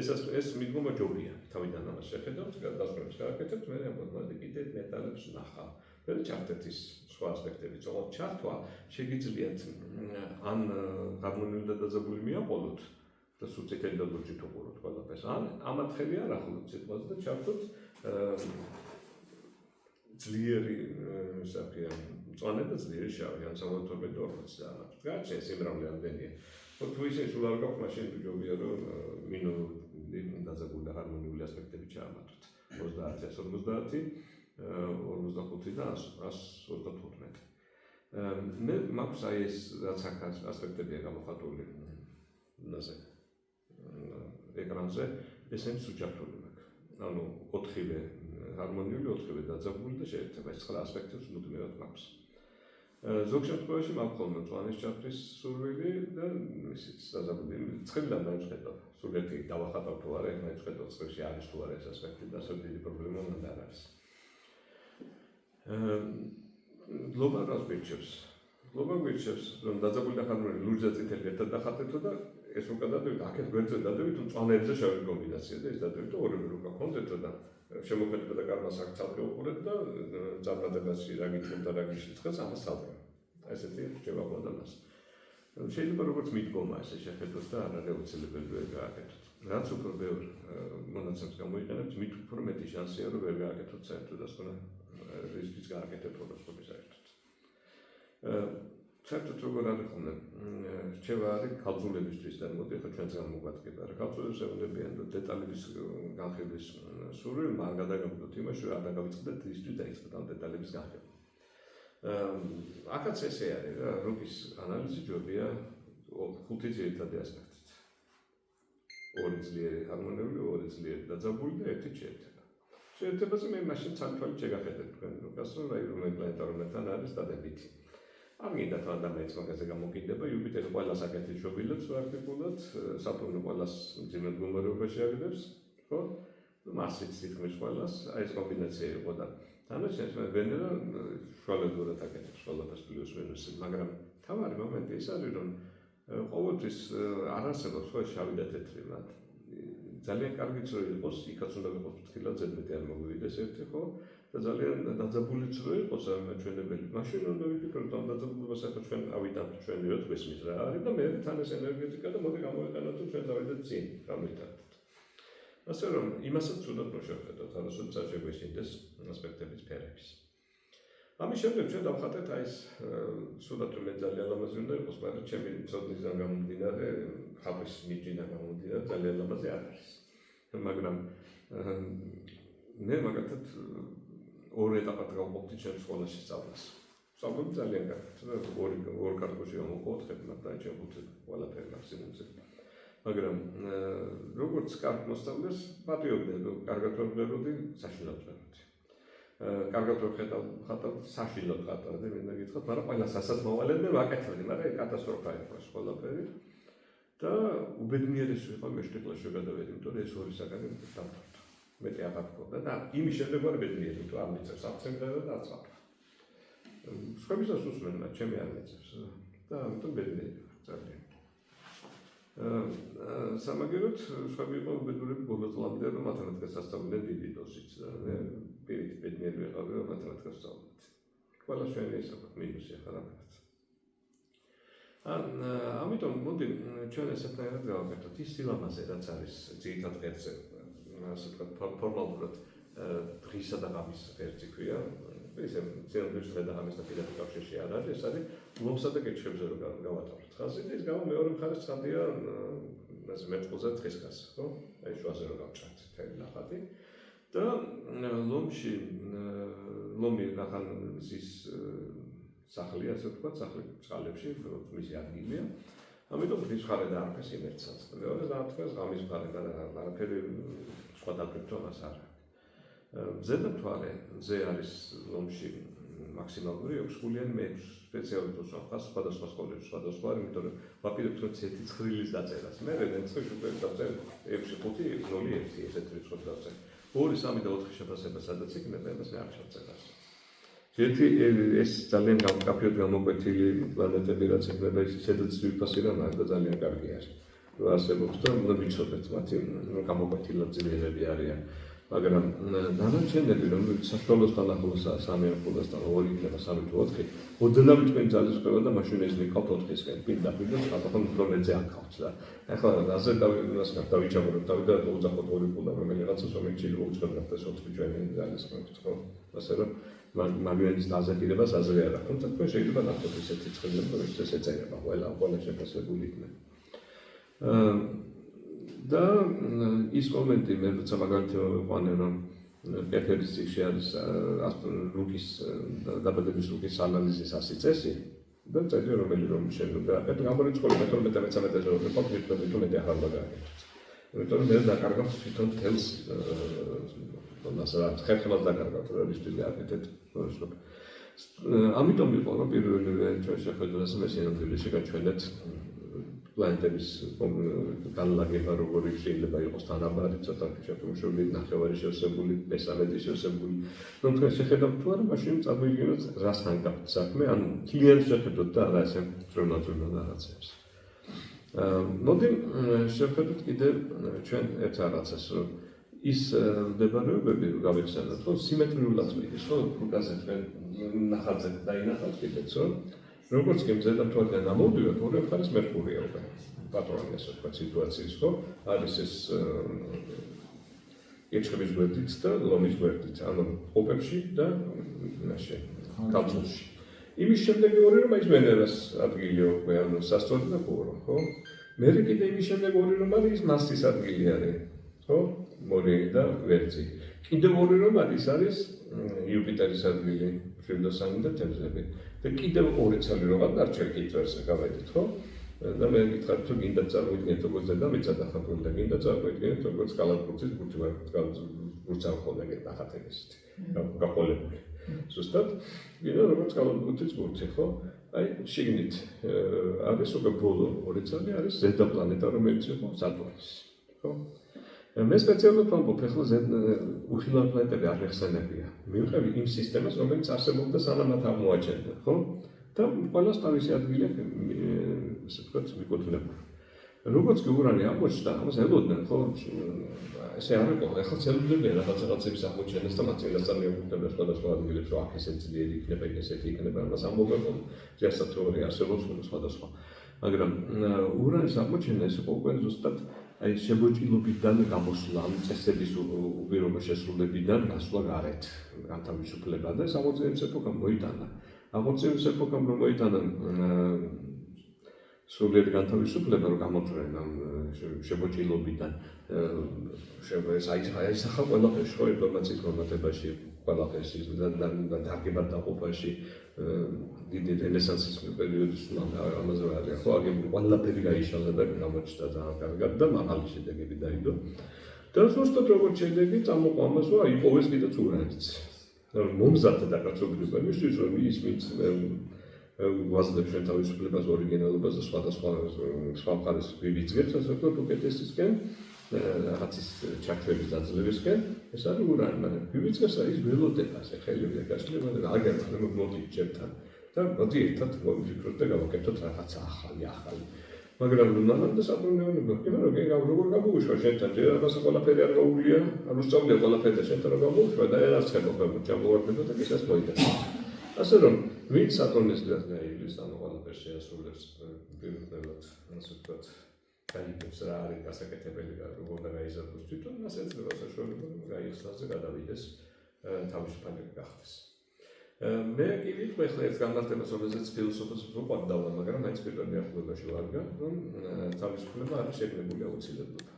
ეს მიდგომა ჯობია თავიდან ამას შეხედავთ გადასწრებს გააკეთებთ მე ამბობდი კიდე მეტალებს ნახავ მე ჩართეთ ის სხვა ასპექტები წողოთ ჩართვა შეგიძლიათ ან ჰარმონიული და დაძაბული მიაყოლოთ და სუწითელი და ლურჯი თუყუროთ ყველაფერს ან ამათ ხელი არ ახლოთ სიტყვაზე და ჩართოთ ძლიერი საკია მწვანე და ძლიერი შავი ან 72-40 და ამათ გაჩენს იმრავლე ამდენია თუ ისე სულ არ გაქვს მაშინ ჯობია რომ მინორული დაძაბული და ჰარმონიული ასპექტები ჩაამართოთ 30-50 45 და 125 მე მაქვს აი ეს რაც აქ ასპექტებია გამოხატული ნაზე ეკრანზე ესენი სუჯართული მაქვს ანუ 4-ვე ჰარმონიული 4-ვე დაძაბული და შეერთება ეს 9 ასპექტებს მუდმივად მაქვს ზოგ შემთხვევაში მაქვს ხოლმე წვანის ჩაფრის სურვილი და ისიც დაზაბული ცხელიდან დაიწყება. სულ ერთი დავახატავ თუ არა, მაინც ხედავ ცხელში არის თუ არა ეს ასპექტი და ასე დიდი პრობლემა უნდა არ არის. გლობალ რას გვიჩევს? გლობალ გვიჩევს, რომ დაძაბული და ხანმოკლე ლურჯ და წითელი ერთად დახატეთ და ეს უკვე გადავიდეთ, აქეთ გვერდზე დადებით, თუ წვანებზე შევიდეთ კომბინაცია და ეს დადებით და ორივე რო გაქონდეთ და შემოქმედება და კარმას აქ ცალკე უყურეთ და წარმატებაში რა გითხრათ და რა გიშიცხეს, ამას თავდება. ესეთი რჩება ყველა მას. შეიძლება როგორც მიდგომა ესე შეხედოთ და არ არის აუცილებელი ვერ გააკეთოთ. რაც უფრო ბევრ მონაცემს გამოიყენებთ, მით უფრო მეტი შანსია რომ ვერ გააკეთოთ საერთოდ ასკონა რისკის გააკეთეთ ჰოროსკოპის საერთოდ. საერთოდ როგორ არის ხოლმე რჩება არის ქალწულებისთვის და მოდი ახლა ჩვენც გამოგვადგება რა ქალწულებს ეუნებიან რომ დეტალების განხილვის სურვილი მან გადაგაგდოთ იმაში რომ არ დაგავიწყდეთ ისთვის დაიწყოთ ამ დეტალების განხილვა. აქაც ესე არის რა რუკის ანალიზი ჯობია ხუთი ძირითადი ასპექტით. ორი ძლიერი ჰარმონიული, ორი ძლიერი დაძაბული და ერთი შეერთება. შეერთებაზე მე მაშინ ცალ-თვალით შეგახედეთ თქვენ რუკას რომ რაი რომელ პლანეტარումთან არის დადებითი. არ მინდა თან დამეც მაგაზე გამოკიდება იუპიტერი ყველას აკეთებს შობილებს პრაქტიკულად, სატურნი ყველას მძიმე მდგომარეობაში აგდებს, ხო? მარსიც თითქმის ყველას, აი ეს კომბინაცია იყო და თანაშემწე მე ვენერა შუალედურად აკეთებს ყველაფერს პლუს მინუსი, მაგრამ თავარი მომენტი ის არის რომ ყოველთვის არ არსებობს ხო შავი და თეთრი მათ. ძალიან კარგიც რო იყოს, იქაც უნდა იყოს ფრთხილად ზედმეტი არ მოგვივიდეს ერთი ხო? და ძალიან დაძაბულიც რო იყოს ამჩვენებელი. მაშინ უნდა ვიფიქროთ ამ დაძაბულობას ახლა ჩვენ ავიტანთ ჩვენი რა თქმის რა არის და მე თან ეს ენერგეტიკა და მოდი გამოვიყენოთ თუ ჩვენ დავიდეთ წინ, გამოვიტანოთ. ასე რომ იმასაც ცუდად მოშევხედოთ, არასოდეს არ შეგვეშინდეს ასპექტების ფერების. ამის შემდეგ ჩვენ დავხატეთ აი ეს სულად მე ძალიან ლამაზი უნდა იყოს, მაგრამ ჩემი ცოდნისგან გამომდინარე, ხაბის ნიჭიდან გამომდინარე ძალიან ლამაზი არ არის. მაგრამ მე მაგათაც ორ ეტაპად გავყოფდი ჩემ სკოლაში სწავლას. სწავლობდი ძალიან კარგად, ორი კარტოში გამოვყოთ, მაგრამ ჩემ ხუთი ყველაფერი მაქსიმუმზე. მაგრამ როგორც კარგ მოსწავლეს, პატიობდნენ, რომ კარგად ვღებოდი, საშინლად ვღებოდი. კარგად ვხატავ, საშინლად ვხატავდი, მინდა გითხრათ, მაგრამ ყველას ასაც მოვალებდნენ, ვაკეთებდი, მაგრამ კატასტროფა იყო ეს ყველაფერი. და უბედნიერესი ვიყავ მეშვიდე კლასში გადავედი, იმიტომ რომ ეს ორი საგანი დავთვალე. მეტი აღარ გქონდა და იმის შემდეგ ვარ ბედნიერი, იმიტომ არ მიწევს აბსენტა და არც ვარ. სხვებისაც უსმენ, მაგრამ ჩემი არ მიწევს და ამიტომ ბედნიერი ვარ ძალიან. სამაგეროდ სხვები იყო უბედურები ბოლო წლამდე, რომ მათემატიკას ასწავლდნენ დიდი დოზით და მე პირიქით ბედნიერი ვიყავი, რომ მათემატიკას ვსწავლობდი. ყველა ჩვენი ეს აქვს მინუსი ახლა რამაც. ამიტომ მოდი ჩვენ ესეთაერად გავაკეთოთ ის სილამაზე, რაც არის ძირითად ღერძზე. ასე ვთქვათ, ფორმალურად დღისა და ღამის ღერძი ქვია. ისე ძირითადად დღე და ღამის და პირადი კავშირში არ არის, ეს არის ლომსა და კეჩხებზე რომ გავატაროთ ხაზი და ის გამო მეორე მხარეს ცხადია ასე მეტყველზე დღის ხაზი, ხო? აი შუაზე რომ გავჭრათ თელი ნახატი და ლომში ლომი რახან ის სახლი, ასე ვთქვათ, სახლი წყალებში, მისი ადგილია. ამიტომ დღის მხარე დაარქვეს იმერცად. მეორე დაარქვეს ღამის მხარე და არაფერი სხვა დაგვრჩა მას არ აქვს. ზედა მთვარე, ზე არის ლომში მაქსიმალური 6 ხულიანი მე სპეციალურად ვსვამხარ სხვადასხვა სკოლებში, სხვადასხვა, იმიტომ რომ ვაპირებთ რომ ერთი ცხრილის დაწერას. მე რედენცხვი უკვე დავწერ 6-5-0-1 ესეთ რიცხვებს დავწერ. 2, 3 და 4 შეფასება სადაც იქნება, იმას მე არ შევწერას. ერთი ეს ძალიან გამკაფიოდ გამოკვეთილი პლანეტები რაც იქნება ის ისედაც ვიფასი რა მაგ და ძალიან კარგი არის. რომ არსებობს და უნდა ვიცოდეთ მათი გამოკვეთილად ძლიერები არიან. მაგრამ დანარჩენები რომელიც საშუალოსთან ახლოსაა 3-5-დან 2 იქნება 3 თუ 4, ოდნავ თქვენ ძალის ყובה და მაშინ ეს მიყავთ 4-ისკენ პირდაპირ ხათახან პრობლემზე აკავთ და ახლა რაზე დავიჩამორებ და უძახოთ 2 ყובה რომელიღაცას რომელიც უცხებდა ეს 4 ჩვენი ძალის ყובה ხო ასე რომ მაგალითად დაზეგირებას აზრი არ აქვს თუმცა თქვენ შეიძლება ნახოთ ესეთი ცხელები რომელიც ეს ეწერება ყველა შეფასებული იქნება და ის მომენტი მე როცა მაგალითად ვიყვანე რომ პეპერის ციხე არის რუკის დაბადების რუკის ანალიზის 100 წესი და წერია რომ შეიძლება აკეთო გამორიცხული მე-13 წელს ვიყავ მე-13 მეტი ახალ მაგალითად იმიტომ რომ მე დაკარგავ თვითონ თელს ხერხემას დაკარგავ რა ის ტილი აკეთეთ ამიტომ იყო რომ პირველივე ჩვენ შეხვედრაზე მესინამდვილეში გაჩვენეთ პლანეტების განლაგება როგორი შეიძლება იყოს თანაბარი ცოტა შეფუმშული ნახევარი შევსებული მესამედი შევსებული რომ თქვენ შეხედავთ თუ არა მაშინ წარმოიდგინოთ რასთან გაქვთ საქმე ან ძალიან შეხედოთ და არა ესე ძრონა რაღაცებს მოდი შევხედოთ კიდევ ჩვენ ერთ რაღაცას რომ ის მდებარეობები გავიხსენოთ რომ სიმეტრიულად მიდის ხო ფუტაზე თქვენ ნახატზე დაინახავთ კიდეც რომ როგორც კი მზედამთვალიდან ამოვიდეთ, ორი მხარეს მერკურია უკვე. პატრონი ასე ვთქვათ სიტუაციის, ხო? არის ეს ეჭვების გვერდით და ლომის გვერდით, ანუ ოპებში და ნაშე, კაპსულში. იმის შემდეგ ორი რომ ის ვენერას ადგილი უკვე, ანუ სასწორი და ყურო, ხო? მერე კიდე იმის შემდეგ ორი რომ არის მარსის ადგილი არის, ხო? მორიელი და ვერძი. კიდევ ორი რომ არის იუპიტერის ადგილი, მშვილდოსანი და თევზები. და კიდევ ორი ცალი რომ დარჩა კითხვას გავედით, ხო? და მე მითხარით თუ გინდა წარმოიდგინეთ როგორც დედამიწა და ხაფული და გინდა წარმოიდგინეთ როგორც კალათბურთის ბურთი ვარ, ბურთსა ხოლმე ნახათ ეგეთი. გაყოლებული. ზუსტად, გინდა როგორც კალათბურთის ბურთი, ხო? აი, შიგნით არის უკვე ბოლო ორი ცალი არის ზედა პლანეტა, რომელიც იყო სატურნის, ხო? მე სპეციალურად ვამბობ, ახლა უხილავ პლანეტები არ ეხსენებია. მივყევი იმ სისტემას, რომელიც არსებობდა სანამ მათ აღმოაჩენდნენ, ხო? და ყველას თავისი ადგილი ასე ვთქვათ, მიკუთვნებდა. როგორც კი ურანი აღმოჩნდა, ამას ელოდნენ, ხო? ესე არ იყო, ახლა ცელებდნენ რაღაცების აღმოჩენას და მათ წინასწარ მიუხვდნენ სხვადასხვა ადგილებს, რომ აქ ესე ძლიერი იქნება, იქ ესეთი იქნება, ამას ამბობენ, ჯერსაც თეორია არსებობს სხვადასხვა. მაგრამ ურანის აღმოჩენა ეს იყო უკვე ზუსტად აი შემოჭრილობიდან გამოსვლა, ამ წესების უპირობო შესრულებიდან გასვლა გარეთ, განთავისუფლება და სამოწევის ეპოქამ მოიტანა. ამოწევის ეპოქამ რომ მოიტანა სრულიად განთავისუფლება რომ გამოწვენ ამ შემოჭრილობიდან აისახა ყველაფერში, ხო, ინფორმაციის მომატებაში, ყველაფერში და დარგებად დაყოფაში დიდი რენესანსის პერიოდის ამაზე არის, ხო, აგებული ყველაფერი გაიშალა და გამოჩნდა ძალიან კარგად და მაღალი შედეგები დაიდო. და ზუსტად როგორც შედეგი წამოყვა ამას, რომ აიპოვეს კიდეც ურანიც. მომზადდა დაკაცობრიობა იმისთვის, რომ ის ვინც გვაძლევს ჩვენ თავისუფლებას, ორიგინალობას და სხვა მხარეს ვიბიძგებს, ასე ვთქვათ, უკეთესისკენ, რაღაცის ჩაქვების დაძლევისკენ, ეს არის ურანი, მაგრამ ვიბიძგებს ის ველოდებას, ხელებზე გაშლება და აგერ მოდით ჩემთან და მოდი ერთად მოვიფიქროთ და გავაკეთოთ რაღაცა ახალი. მაგრამ ნანდა საბრუნეულება, მაგრამ როგორ გამოვიშვა შენთან, რაღაცა ყველაფერი არ გაუგლია, არ უსწავლია ყველაფერი და შენთან რომ გამოვიშვა და არ შეგვიძლია ჩამოვარდება და ისეს მოიტანა. ასე რომ ვინც სატურნის გაიგებს ამ ყველაფერს შეასრულებს პირდაპირად, ასე ვთქვათ, გაიგებს რა არის გასაკეთებელი და როგორ და გაიზარდოს თვითონ, მას ეძლევა საშუალება გაიხსნას და გადავიდეს თავისუფალი გახდეს. მე კი ვიტყვი ახლა ერთ განმარტებას, რომელზეც ფილოსოფოსებს უყვარდა, მაგრამ მაინც პირდაპირ ახლობაში ვარგა, რომ თავისუფლება არის შეგნებული აუცილებლობა.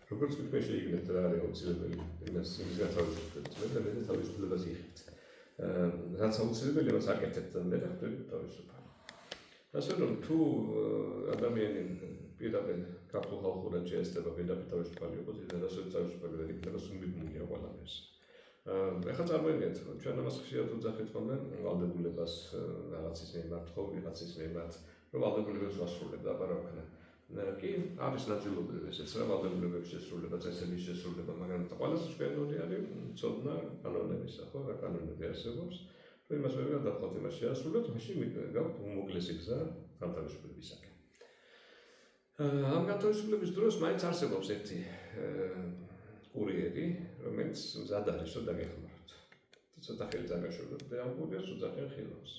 როგორც თქვენ შეიგნებთ რა არის აუცილებელი, იმას გათავისუფლებით, და მე თავისუფლებას იხილეთ. რაც აუცილებელი, მას აკეთებთ და მე ხდები თავისუფალი. ასე რომ თუ ადამიანი პირდაპირ ქართულ ხალხურად შეესწრება პირდაპირ თავისუფალი იყოს, ის რასოდეს თავისუფალი ვერ იქნება, სუმიბმულია ყველაფერს. ახლა წარმოიდგინეთ, ჩვენ ამას ხშირად ვძახით ხოლმე ვალდებულებას რაღაცის მიმართ, ხო, ვიღაცის მიმართ, რომ ვალდებულებას ვასრულებ და აბა რა ვქნა. კი, არის ნაწილობრივ ესეც რა ვალდებულებების შესრულება, წესების შესრულება, მაგრამ ყველაზე ჩვენური არის ცოდნა კანონებისა, ხო, რა კანონები არსებობს, რომ იმას ვერ გადავხოთ, იმას შეასრულოთ, მაშინ გაქვთ უმოკლესი გზა განთავისუფლებისაკენ. ამ განთავისუფლების დროს მაინც არსებობს ერთი კურიერი, რომელიც მზად არის, რომ დაგეხმაროთ. ცოტა ხელი დაგაშორდოთ და ამ კურიერს უძახენ ხილავს.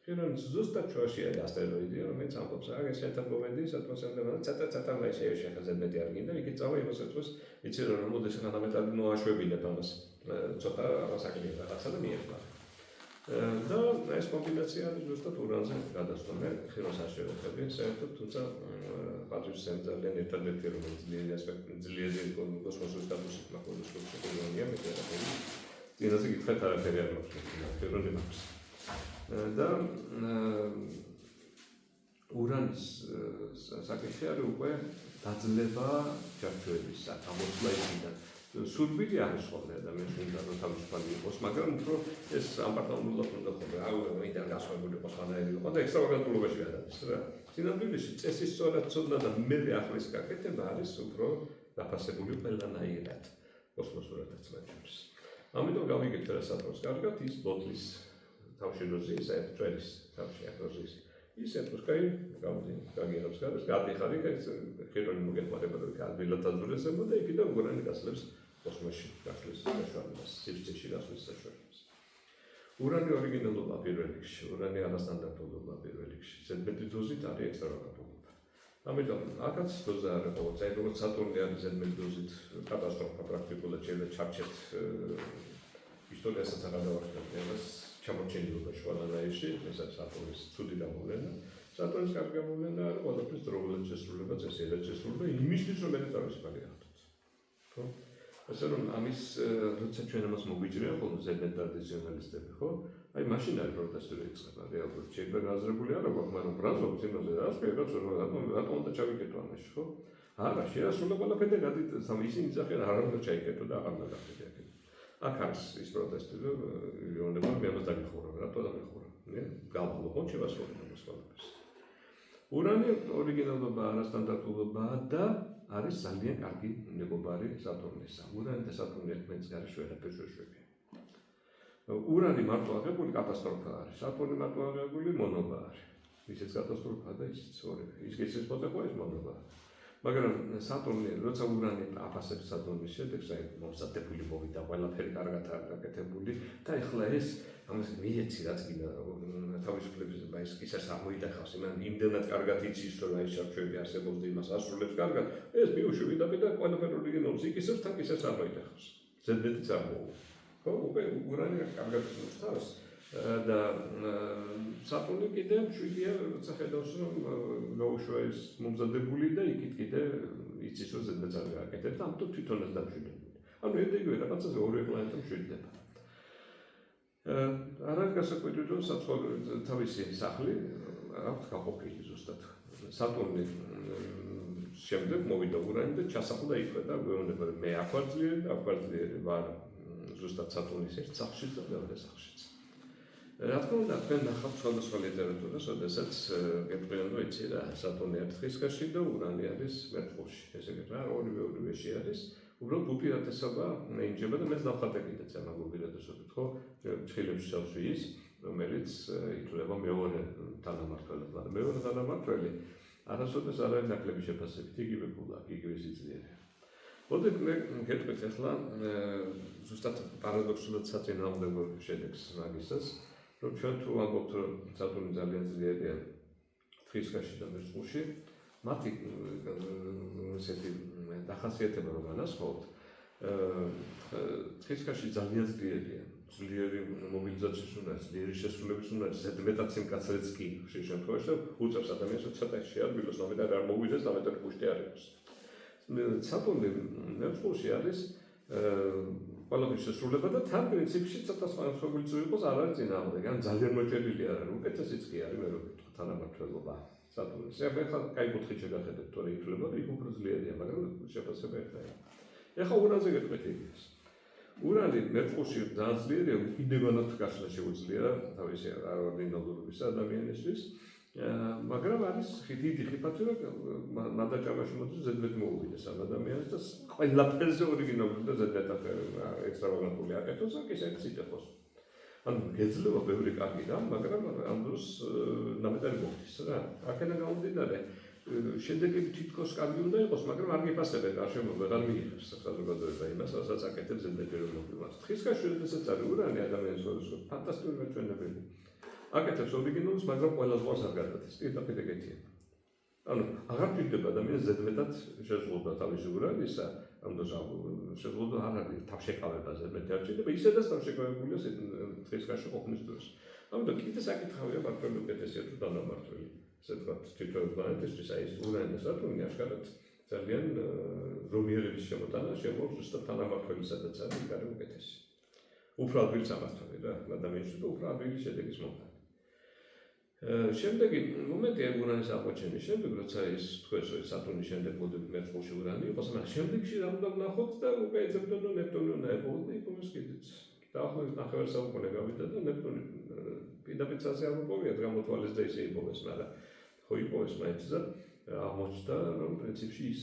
ხილავს ზუსტად ჩვენში არის ასტეროიდი, რომელიც ამბობს, აგ ეს შენთან მომედი, სატმოსფეროდან ცოტა მე შეიძლება მეტი არ გინდა, იქით წავა იმას ეთქოს, იცი რომ მოდი შეგანამეტად მოაშვებინებ ამას. ცოტა ასაკი რაღაცა და მიეხმარ. და ეს კომბინაცია არის ზუსტად ურანზე გადასვლა. მე ხილავს არ შევეხები, საერთოდ თუმცა პატრიოტის ძალიან ერთადერთი რომელიც ძლიერი კოსმოსის სტატუსით მაყურებს შეგვიძლია მეტყვი. წინაზე გითხრათ არაფერი არ მაქვს, ფეროდი მაქვს. და ურანის საკითხი არის უკვე დაძლევა ჩარჩოებისა, გამოსვლა იქიდან. სურვილი არის ხოლმე ადამიანს უნდა რომ თავისუფალი იყოს, მაგრამ უფრო ეს ამბატონულად უნდა ხოლმე აუვიდან გასვებული იყოს ხანაერი იყო და ექსტრავაგანტულობაში გადადის რა. სინამდვილეში წესის სწორად ცოდნა და მე ახლის გაკეთება არის უფრო დაფასებული ყველანაირად კოსმოსურადაც მათ შორის. ამიტომ გავიგეთ რა საწყობს კარგად ის ბოთლის თავში როზის, ეს წვერის თავში როზის. ის ეთქოს კაი, გაგიღებს გარეს, გადიხარი, ხირონი მოგეთმარება და ადვილად აძვრესება და იქიდან უგრანი გასლებს კოსმოსში, გასვლის საშუალებას, სივრცეში გასვლის საშუალებას. ურანი ორიგინალურია პირველ რიგში, ურანი არასტანდარტულობაა პირველ რიგში. ზედმეტი დოზით არის ექსტრავაგანტულობა. ამიტომ აქაც დოზა არ იყო, წაი როგორც სატურნი არის ზედმეტი დოზით კატასტროფა პრაქტიკულად შეიძლება ჩარჩეთ ისტორიასაც აღარ დავახერხებდეს. ჩამოჩენილობა შუალანაირში, ეს არის სატურნის ცუდი გამოვლენა. სატურნის კარგი გამოვლენა არის ყველაფრის დროულად შესრულება, წესიერ შესრულება იმისთვის, რომ მე თავისუფალი ახდოთ. ხო? ასე რომ ამის როცა ჩვენ ამას მოგვიჭრია ხოლმე ზედმეტ ტრადიციონალისტები, ხო? აი მაშინ არის პროტესტი იწყება, რეალურად შეიძლება გააზრებული არ აქვს, მაგრამ ბრაზობთ იმაზე, რა შეიძლება რატომ უნდა ჩავიკეტო ამაში, ხო? არა, შეასრულა ყველაფერი და ისინი იძახიან, არ უნდა ჩაიკეტო და აღარ უნდა გახდეთ. აქ არის ის პროტესტი, რომ იონება მე ამას დაგიხურა, რატო დაგიხურა? მე გავხულო ხო შევასრულებ ამას ყველაფერს. ურანი ორიგინალობა, არასტანდარტულობაა და არის ძალიან კარგი მეგობარი სატურნისა. ურანი და სატურნი ერთმანეთს გარშ ვერაფერს ვერ შვებიან. ურანი მარტო აღებული კატასტროფა არის, სატურნი მარტო აღებული მონობა არის. ისიც კატასტროფაა და ისიც ორივე. ის გიცეს მოტეყვა ის მონობაა. მაგრამ სატურნი, როცა ურანი აფასებს სატურნის შედეგს, აი მომსადებული მოვიდა, ყველაფერი კარგად არის გაკეთებული და ეხლა ეს ამას მიეცი რაც კიდე თავისუფლების ის კისას ამოიდახავს, იმდენად კარგად იცის, რომ აი შარჩოები არსებობს და იმას ასრულებს კარგად, ეს ბიუშვი და ყველაფერი ორიგინალს იკისებს, თან კისას ამოიდახავს. ზედმეტიც ამოვა. ხო, უკვე ურანი კარგად იცნობს თავს. და სატურნი კიდე მშვიდია, როცა ხედავს, რომ გაუშვა ეს მომზადებული და იქით კიდე იცის, რომ ზედმეტს არ გააკეთებს და ამიტომ თვითონაც დამშვიდებული. ანუ იგივე რაღაცაზე ორივე პლანეტა მშვიდდება. არ არის გასაკვირი, რომ თავისი სახლი აქვს გაყოფილი ზუსტად. სატურნი შემდეგ მოვიდა ურანი და ჩასახლდა იქვე და გვეუბნება, რომ მე აქ ვარ ძლიერი და აქ ვარ ძლიერი ვარ ზუსტად სატურნის ერთ სახლშიც და მეორე სახლშიც. რა თქმა უნდა, თქვენ ნახავთ სხვადასხვა ლიტერატურას, როდესაც გეტყვიან, რომ იცი რა, სატურნი არის თხისქაში და ურანი არის მერწყულში. ესე იგი, რა, ორივეში არის. უბრალოდ უპირატესობა ინჯება და მეც დავხატე კიდეც ამ უპირატესობით, ხო? ცხილებში ჩავსვი ის, რომელიც ითვლება მეორე თანამმართველად, მაგრამ მეორე თანამმართველი არასოდეს არ არის ნაკლები შეფასებით, იგივე ფულა, იგივე სიძლიერე. მოდით მე გეტყვით ახლა ზუსტად პარადოქსულად საწინააღმდეგო შედეგს მაგისას, რომ ჩვენ თუ ვამბობთ, რომ სატურნი ძალიან ძლიერია თხისქაში და მერწყულში, მათი ესეთი დახასიათება რომ განასხვავოთ, თხისქაში ძალიან ძლიერია, ძლიერი მობილიზაციის უნდა, ძლიერი შესრულების უნდა, ზედმეტად სიმკაცრეც კი ხშირ შემთხვევაში და უწევს ადამიანს, რომ ცოტა შეარბილოს, ამიტომ არ მოვიდეს, ამიტომ პუშტი არ იყოს. სატურნი მერწყულში არის ყველაფრის შესრულება და თან პრინციპში ცოტა სხვადასხვაგვარწու იყოს, არ არის წინააღმდეგი, ან ძალიან მოჭედილი არ არის, უკეთესიც კი არის, მე რო ვიტყვი, თანამმართველობა სატურნის. ეხლა კაი კუთხით შეგახედეთ, თორე ითვლება, რომ იქ უფრო ძლიერია, მაგრამ შეფასება ერთია. ეხლა ურანზე გეტყვით იგივეს. ურანი მერწყულში ძალიან ძლიერია, კიდევანაც გასვლა შეუძლია თავისი არაორდინალურობის ადამიანისთვის. მაგრამ არის დიდი ხიფათი, რომ მანდაჭამაში მოდის ზედმეტ მოუვიდეს ამ ადამიანს და ყველაფერზე ორიგინალური და ზედმეტად ექსტრავაგანტული აკეთოს, აქ ისე ციტეხოს. ანუ გეძლევა ბევრი კარგი რამ, მაგრამ ამ დროს ნამეტარი მოხდის რა. აქედან გამომდინარე, შედეგები თითქოს კარგი უნდა იყოს, მაგრამ არ გიფასებენ, არ შემოგვეღარ მიიღებს საზოგადოება იმას, რასაც აკეთებს ზედმეტი ეროვნულობა. თხისქაში როდესაც არის ურანი ადამიანის შესაძლებლად ფანტასტიკური მაჩვენებელი. აკეთებს ორიგინალს, მაგრამ ყველა ზღვას არ გადადის, პირდაპირ ეგეთია. ანუ აღარ ჭირდება ადამიანს ზედმეტად შეზღუდვა თავისი ურანისა, ამ დროს შეზღუდვა არ არის თავშეკავება ზედმეტი არ ჭირდება, ისედაც თავშეკავებულია თხისქაში ყოფნის დროს. ამიტომ კიდე საკითხავია მართალი უკეთესია თუ თანამმართველი. ესე ვთქვათ, თითოეულ პლანეტისთვის აი ეს ურანი და სატურნი აშკარად ძალიან რომიერების შემოტანა შემოგვს ზუსტად თანამმართველი სადაც არის, იქ არის უკეთესი. უფრო ადვილი სამართალი რა ადამიანისთვის და უფრო ადვილი შედეგის მომხდარი. შემდეგი მომენტია ურანის აღმოჩენის შემდეგ, როცა ის თქვენს რომ სატურნის შემდეგ მოდები მერწყულში ურანი იყოს, მაგრამ შემდეგში რა უნდა ვნახოთ და უკვე ეძებდნენ რომ ნეპტუნი უნდა ეყოლოდა იქ კიდეც. დაახლოებით 9 საუკუნე გავიდა და ნეპტუნი პირდაპირ ცაზე არ უპოვიათ გამოთვალეს და ისე იპოვეს, მაგრამ ხო იპოვეს მაინც და აღმოჩნდა რომ პრინციპში ის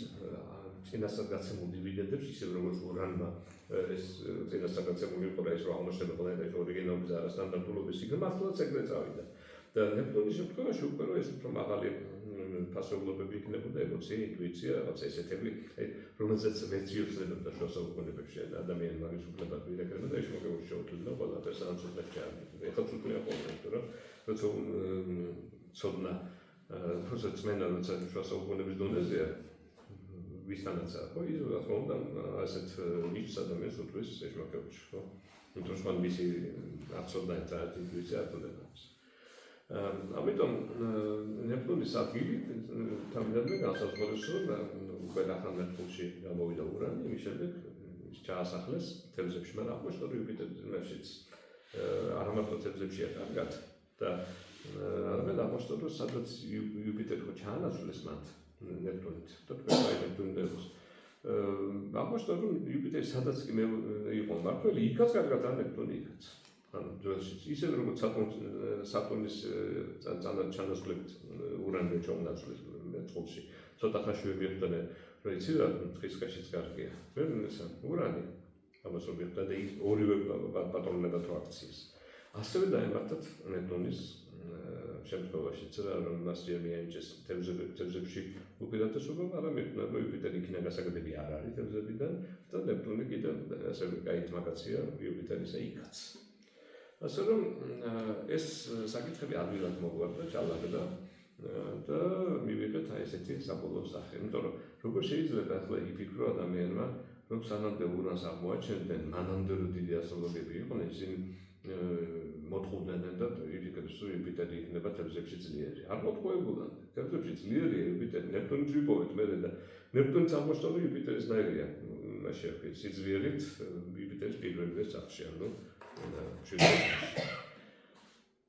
წინასწარ გაცემული ვიდედებს ისევ როგორც ურანმა ეს წინასწარ გაცემული იყო და ის რომ აღმოჩნდა პლანეტაში ორიგინალური და სტანდარტულობის იქ მართლაც ეგრე წავიდა. და ნეპტუნის შემთხვევაში უკვე ეს უფრო მაღალი ფასეულობები იქნებოდა, ემოცია, ინტუიცია, რაღაცა ესეთები, რომელზეც ვეციოცნებდა და შუა საუკუნეებში ადამიანმა ის უფლება გვირეკრება და ის მოგებული შეუძლია ყველაფერს ანაცვლებში არნებდა. ეხლა თვითონ აყოლე, იმიტომ რომ როცა ცოდნა როცა წმენა როცა შუა საუკუნეების დონეზეა ვისთანაცა, ხო, ის რა თქმა უნდა ასეთ ნიშს ადამიანს უთვლის ეშმაკებში, ხო? იმიტომ რომ მისი აცოდნა და ინტუიცია აწოდება. ამიტომ ნეპტუნის ადგილი თავიდანვე განსაზღვრეს, რომ უკვე ახალ მერწყულში გამოვიდა ურანი, იმის შემდეგ ის ჩაასახლეს თევზებში, მაგრამ აღმოჩნდა რომ იუპიტერშიც არამარტო თევზებშია კარგად და არამედ აღმოჩნდა რომ სადაც იუპიტერი ხო ჩაანაცვლეს მათ ნეპტუნით და თქვენ ნეპტუნი დევს აღმოჩნდა რომ იუპიტერი სადაც კი იყო მართველი, იქაც კარგად არ ნეპტუნი იქაც ძველშიც ისე როგორც სატურნის ჩანაცვლებით ურანი ჩაუნაცვლეს მერწყულში ცოტა ხანში ვიერთდნენ რომ იცი რა დღისკაცშიც კარგია ვერ ურანი ამას რომ ვიერთდა და ორივე პატრონებად თუ აქციის ასევე დაემართათ ნეპტუნის შემთხვევაშიც რომ მას ჯერ მიენიჭეს თევზებში უპირატესობა, მაგრამ მეუბნება რომ იუპიტერი იქნა გასაგები არ არის თევზებიდან და ნეპტუნი კიდევ ასევე კაი მაგაცია იუპიტერისა იქაც. ასე რომ ეს საკითხები ადვილად მოგვარდა, ჩალაგდა და მივიღეთ აი ესეთი საბოლოო სახე. იმიტომ რომ როგორ შეიძლება ახლა იფიქრო ადამიანმა, რომ სანამდე ურანს აღმოაჩენდნენ, მანამდე რომ დიდი ასტროლოგები იყვნენ, ისინი მოთხოვდნენ და იფიქრეს, რომ იუპიტერი იქნება თევზებში ძლიერი. არ მოთხოვებულან, თევზებში ძლიერია იუპიტერი, ნეპტუნიც ვიპოვეთ მერე და ნეპტუნიც აღმოჩნდა, რომ იუპიტერის ნაირია. მაშინ სიძლიერით იუპიტერის პირველივე სახლში, ანუ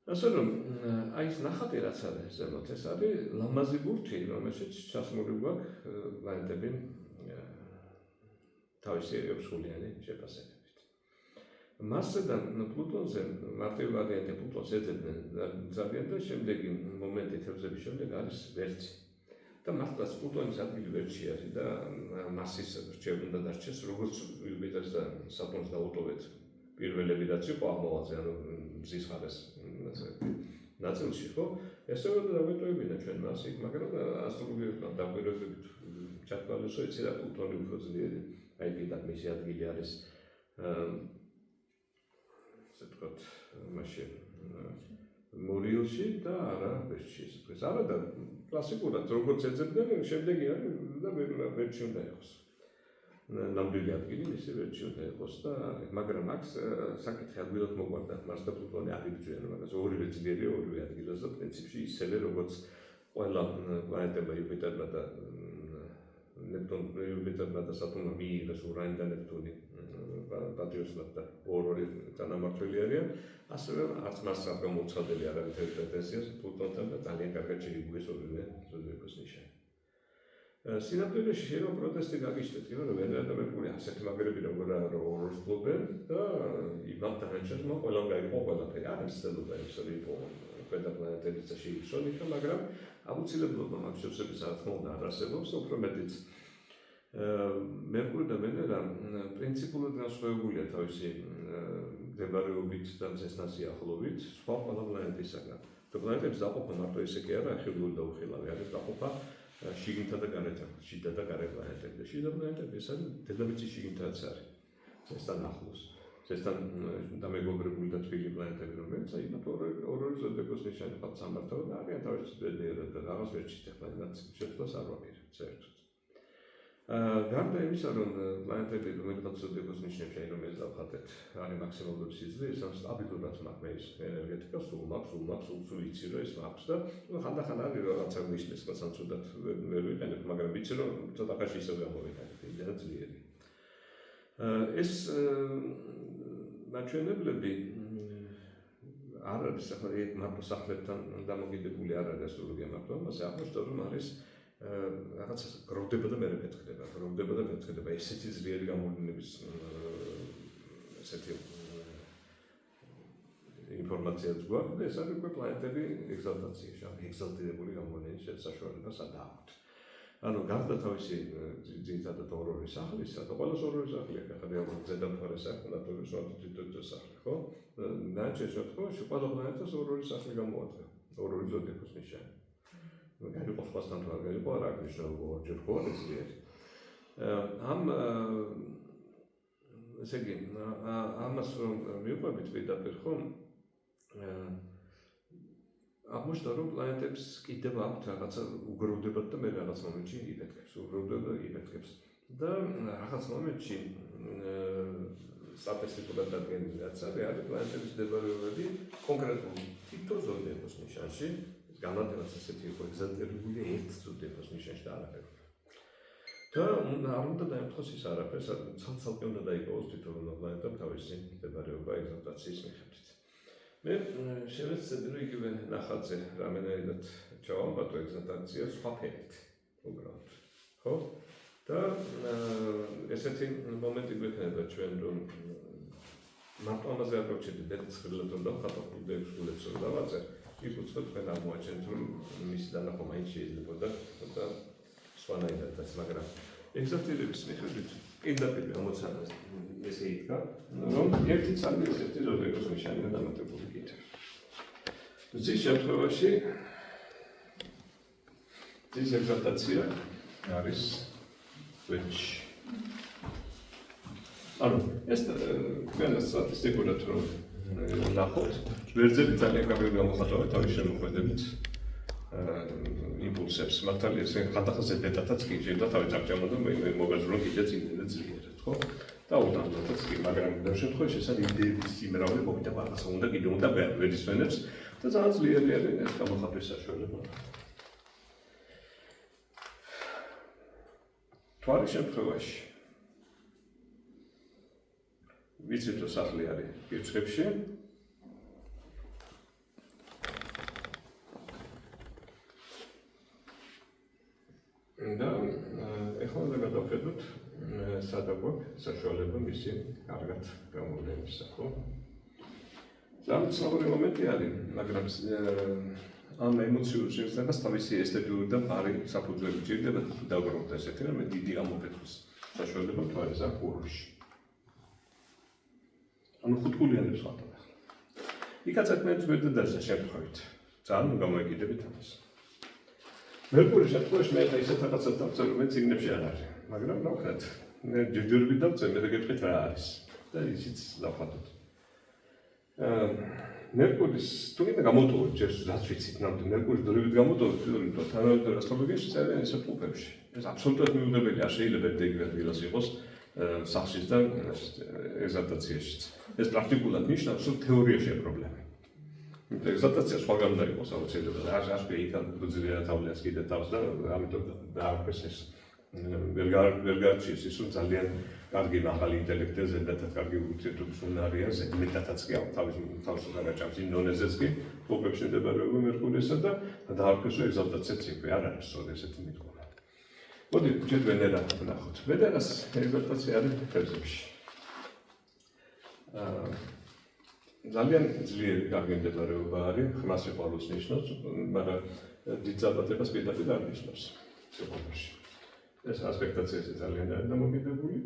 ასე რომ აი ეს ნახატი რაც არის ზემოთ, ეს არის ლამაზი ბურთი, რომელშიც ჩასმული გვაქვს პლანეტები თავისი ექვსხულიანი შეფასებებით. მარსზე და პლუტონზე მარტივ ვარიანტი პლუტონს ეძებდნენ ძალიან და შემდეგი მომენტი თევზების შემდეგ არის ვერცი. და მართლაც პლუტონის ადგილი ვერცი არის და მასის რჩევა უნდა დარჩეს, როგორც იუპიტერს და სატურნს დაუტოვეთ. პირველები რაც იყო აღმოვალზე, ანუ მზის ხარეს ნაწილში, ხო? ესევე დავეტოვებინა ჩვენ მას იქ, მაგრამ ასტროლოგიებთან დაკვირვებით ჩათვალეს, რომ იცი რა პლუტონი უფრო ძლიერი, აი კიდევ მისი ადგილი არის ასე ვთქვათ, მაშინ მორიელში და არა ვერჩი, ესე ვთქვათ. არა და კლასიკურად როგორც ეძებდნენ, შემდეგი არის და ვერჩი უნდა იყოს. ნამდვილი ადგილი მისი ვერჩი უნდა იყოს და მაგრამ აქ საკითხი ადვილად მოგვარდა მარს და პლუტონი არ იბრძვიან, მაგას ორივე ძლიერია ორივე ადგილას და პრინციპში ისევე როგორც ყველა პლანეტებმა იუპიტერმა და იუპიტერმა და სატურნმა მიიღეს ურანი და ნეპტუნი პატრიოტულად და ორი თანამმართველი არიან, ასევე არც მას არ გამოუცხადელი არავითარი პრეტენზიას პლუტონთან და ძალიან კარგად შეიგუეს ორივე ზოდიაქოს ნიშანი. სინამდვილეში შეიძლება პროტესტი გაგიჩნდეთ, რომ ვენერა და მერკური ასეთი მაგრები როგორ ორს ფლობენ და იმათ დანარჩენმა ყველამ გაიყო ყველაფერი. არ იცდელობა ის რომ იყო ქვედა პლანეტებიც და შეიψონ იქ, მაგრამ აუცილებლობა მაგ შევსების რა თქმა უნდა არ არსებობს, უფრო მეტიც მერკური და ვენერა პრინციპულად განსხვავებულია თავისი მდებარეობით და მზესთან სიახლოვით სხვა ყველა პლანეტისაგან. პლანეტების დაყოფა მარტო ისე კი არა, ხილული და უხილავი არის დაყოფა შიგნითა და გარეთ, შიდა და გარეთ პლანეტები. შიდა პლანეტები ეს არის დედამიწის შიგნითაც არის. ზესთან ახლოს. ზესთან დამეგობრებული და თბილი პლანეტები, რომელიც აი ორი ზოდიაქოს ნიშანი ხალხს ამართავენ და არიან თავის ძველიერად და რაღაც ვერჩით ახლა რაც შეცდას არ ვაპირებ საერთოდ. გარდა იმისა, რომ პლანეტები რომელიღაც ზოდიაქოს ნიშნებში, აი რომელიც დავხატეთ, არის მაქსიმალური სიძლიერე, ის სტაბილურად მაქვს ენერგეტიკა, სულ იცი რომ ის მაქვს და ხანდახან არის რაღაცა ნიშნის, რასაც უდათ ვერ ვიყენებ, მაგრამ ვიცი რომ ცოტა ხანში ისევ გამოვიყენებ, იმდენად ძლიერი. ეს მაჩვენებლები არ არის ახლა მარტო სახლებთან დამოკიდებული არ არის ასტროლოგია მარტო, ამაზე აღმოჩნდა რომ არის რაღაც გროვდება და მერე ფეთქდება, ესეთი ძლიერი გამოვლენების ესეთი ინფორმაციაც გვაქვს და ეს არის უკვე პლანეტები ეგზალტაციაში, ეგზალტირებული გამოვლენის საშუალება სადა აქვთ. ანუ გარდა თავისი ძირითადად ორ-ორი სახლისა და ყველას ორ-ორი სახლი აქვს, ახლა რეალურად ზედამთვარე სახლი, ნატურის ვარდითი სახლი, ხო? ნაჩვენს შემთხვევაში ყველა პლანეტას ორ-ორი სახლი გამოაცხადა, ორ-ორი ზოდიაქოს ნიშანი. გაიყო სხვასთან თუ არ გაიყო, არ აქვს მნიშვნელობა, ორჯერ ხო არის ძლიერი. ესე იგი, ამას რომ მივყვებით პირდაპირ, ხო? აღმოჩნდა რომ პლანეტებს კიდევ აქვთ რაღაცა უგროვდებათ და მე რაღაც მომენტში იფეთქებს და რაღაც მომენტში სტატისტიკურად დადგენილი რაც არის პლანეტების მდებარეობები კონკრეტულ თითო ზოდიაქოს ნიშანში განათებას ესეთი იყო ეგზალტირებული ერთ ზოდიაქოს ნიშანში და არაფერი და არ უნდა დაემთხოს ის არაფერს ცალ-ცალკე უნდა დაიპოვოს თითოეულ პლანეტამ თავისი მდებარეობა ეგზალტაციის მიხედვით. მე შევეცდები რომ იგივე ნახატზე რამენერად ჩავამბატო ეგზალტაციას სხვა ფერით უბრალოდ ხო და ესეთი მომენტი გვექნება ჩვენ რომ მარტო ამაზე არ გავჩერდით დეცხრილად რომ დავხატავ და ექსკურსიებს რომ დავაწერ იქ უცხო თქვენ აღმოაჩენთ რომ მისი დანახვა მაინც შეიძლება და სხვანაირადაც მაგრამ ეგზალტირების მიხედვით პირდაპირ გამოცადა ესე იდგა რომ ერთი ცალი ესეთი ზოდიაქოს ნიშანია დამატებული კიდევ. ზის შემთხვევაში ზის ეგზალტაცია არის ვეჭი. ანუ ეს თქვენ სტატისტიკურად რომ ნახოთ, ვერძები ძალიან კარგი გამოხატავთ თავის შემოქმედებით იმპულსებს. მართალია ეს ხათახაზე დეტათაც კი შეიძლება თავი წარჭამო და მოგაძრო კიდეც იმდენად ძლიერად, ხო? და უდამდათაც კი, მაგრამ ამ შემთხვევაში ეს არის იდეების სიმრავლე, და რაღაცა უნდა კიდე უნდა ვერისვენებს და ძალიან ძლიერი არის ეს გამოხატვის საშუალება. თვალის შემთხვევაში ვიცით რომ სახლი არის კირჩხებში და ეხლა უნდა გადავხედოთ სადა გვაქვს საშუალება მისი კარგად გამოვლენისა, ხო? ძალიან ცნობილი მომენტი არის, მაგრამ ამ ემოციურ შეგრძნებას თავისი ესთეტიური და პარი საფუძველი ჭირდება თუ დავგროვოთ ესეთი რამე დიდი გამოფეთქვის საშუალება თუ არის აქ უროში. ანუ ხუთგულიანებს ვხატავ ახლა. იქაც აკმენთ ვერდადაშა შემთხვევით. ძალიან გამოეკიდებით ამას. მერკურის შემთხვევაში მე ახლა ისეთ რაღაცას დავწერე, რომელიც წიგნებში არ არის. მაგრამ ნახეთ, მე ჯერჯერობით დავწერე, მე გეკითხეთ რა არის. და ისიც დავხატოთ. მერკურის თუ კიდე გამოტოვოთ ჯერ რაც ვიცით ნამდვილად მერკურის დროებით გამოტოვოთ თვითონ თანამედროვე ასტროლოგიაში წერენ ისეთ ტუპებში. ეს აბსოლუტურად მიუღებელი არ შეიძლება დეგრად ადგილას იყოს სახშიც და ეგზალტაციაშიც. ეს პრაქტიკულად ნიშნავს რომ თეორიაშია პრობლემა. ეგზალტაცია სხვაგან უნდა იყოს აუცილებლად. არ შეიძლება გძლიერ თავლიანს კიდე თავს და ამიტომ დაარქვეს ეს ვერ გარჩიეს ის რომ ძალიან კარგი მაღალი ინტელექტია ზედმეტად კარგი ურთიერთობის უნარია ზედმეტადაც კი თავს გადაჭამს იმ დონეზეც კი ტუპებში მდებარეობა მერკურისა და დაარქვეს რომ ეგზალტაციაც იქვე არ არის სწორედ ესეთი მიდგომა. მოდი ჯერ ვენერა ვნახოთ. ვენერას ეგზალტაცია არის თევზებში. ძალიან ძლიერი კარგი მდებარეობა არის, ხმას სიყვარულს ნიშნავს, მაგრამ დიდ ზაბათებას პირდაპირ არ ნიშნავს სიყვარულში. ეს ასპექტაციაზე ძალიან არის დამოკიდებული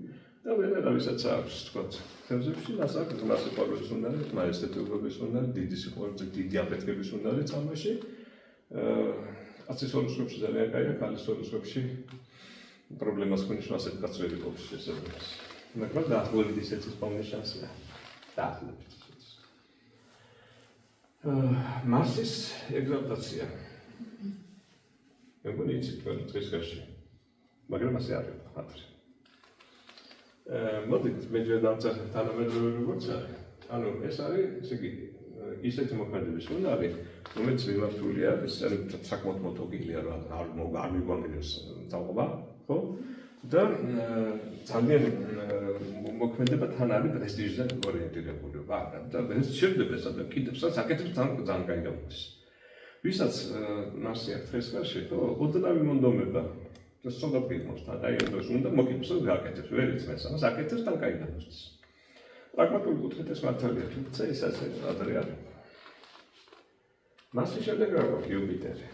და ვენერა ვისაც აქვს, თქვათ, თევზებში, მას აქვს ხმას სიყვარულის უნარი, ხმა ესთეტიურობის უნარი, დიდი სიყვარულის, დიდი აფეთქების უნარი წამაში. კაცის ჰოროსკოპში ძალიან კაია, ქალის ჰოროსკოპში პრობლემას ქონიშნავს ასეთ კაცს ვერ იპოვს შესაძლოა. მაგრამ დაახლოებით ისეთი პოვნის შანსია. დაახლოებით. მარსის ეგზალტაცია. მე მგონი იცით თქვენ დღეს გარშე. მაგრამ ასე არ იყო ხათრი. მოდით მე ჯერ დავწერე თანამედროვე როგორც არის. ანუ ეს არის, ესე იგი, ისეთი მოქმედების უნარი, რომელიც მიმართულია, ეს საკმაოდ მოტოგილია, რომ არ მიგვანგრიოს თავობა, ხო? და ძალიან მოქმედება თან არის პრესტიჟზე ორიენტირებული, მაგრამ და ეს შეიძლება სადაც კიდევსაც აკეთებს ძალიან კაი გამოდის. ვისაც მასი აქვს ეს კარში, ხო, ოდნავი მონდომება და სწორად გიგმოს თან აი ეს უნდა მოკითხოს გააკეთებს, ვერ იცმეს, ამას აკეთებს თან კაი გამოდის. პრაგმატული კუთხით ეს მართალია, თუმცა ეს ასე ადრე არის. მასი შემდეგ რა გვაქვს იუპიტერი.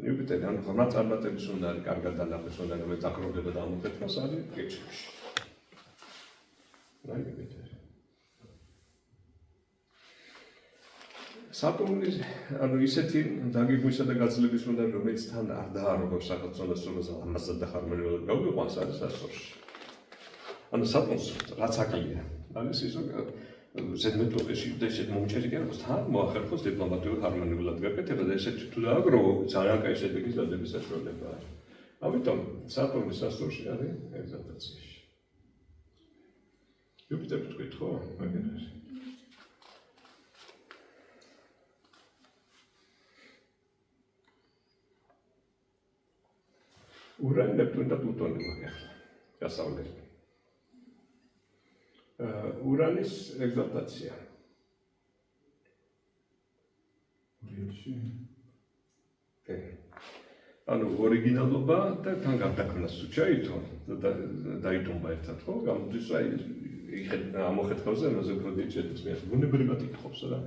იუპიტერი ანუ ხმა წარმატების უნდა არის, კარგად დანახოს უნდა რომელიც აკროვდება და ამოხეთოს არის კეთილში. რა იუპიტერი. სატურნის ანუ ისეთი დაგეგმვისა და გაძლების უნდა რომელიც თან არ დაარღვევს სახელმწიფოს ამასად დახარმონებულად გავიყვანს არის ასოში. ანუ სატურნს რაც აკლია. არის ის ზედმეტყველში და ისეთ მომჭერი კი თან მოახერხოს დიპლომატიურ ჰარმონიულად გაკეთება და ესეთი თუ დააგროვო ძალიან კაი შედეგის დადების საშუალება არის. ამიტომ სატურნის ასოში არის ეგზალტაციაში. იუპიტერი თქვით ხო? მაგერაში. ურანი, ნეპტუნი და პლუტონი მაგერა. გასავლელი. ურანის ეგზალტაცია. ანუ ორიგინალობა და თან გარდაქმნას თუ ჩაითო და დაიტომბა ერთად, ხო? გამოდის რა ამოხეთქავზე ამაზე უფრო დიდი შედეგს ბუნებრივად იკითხავს რა.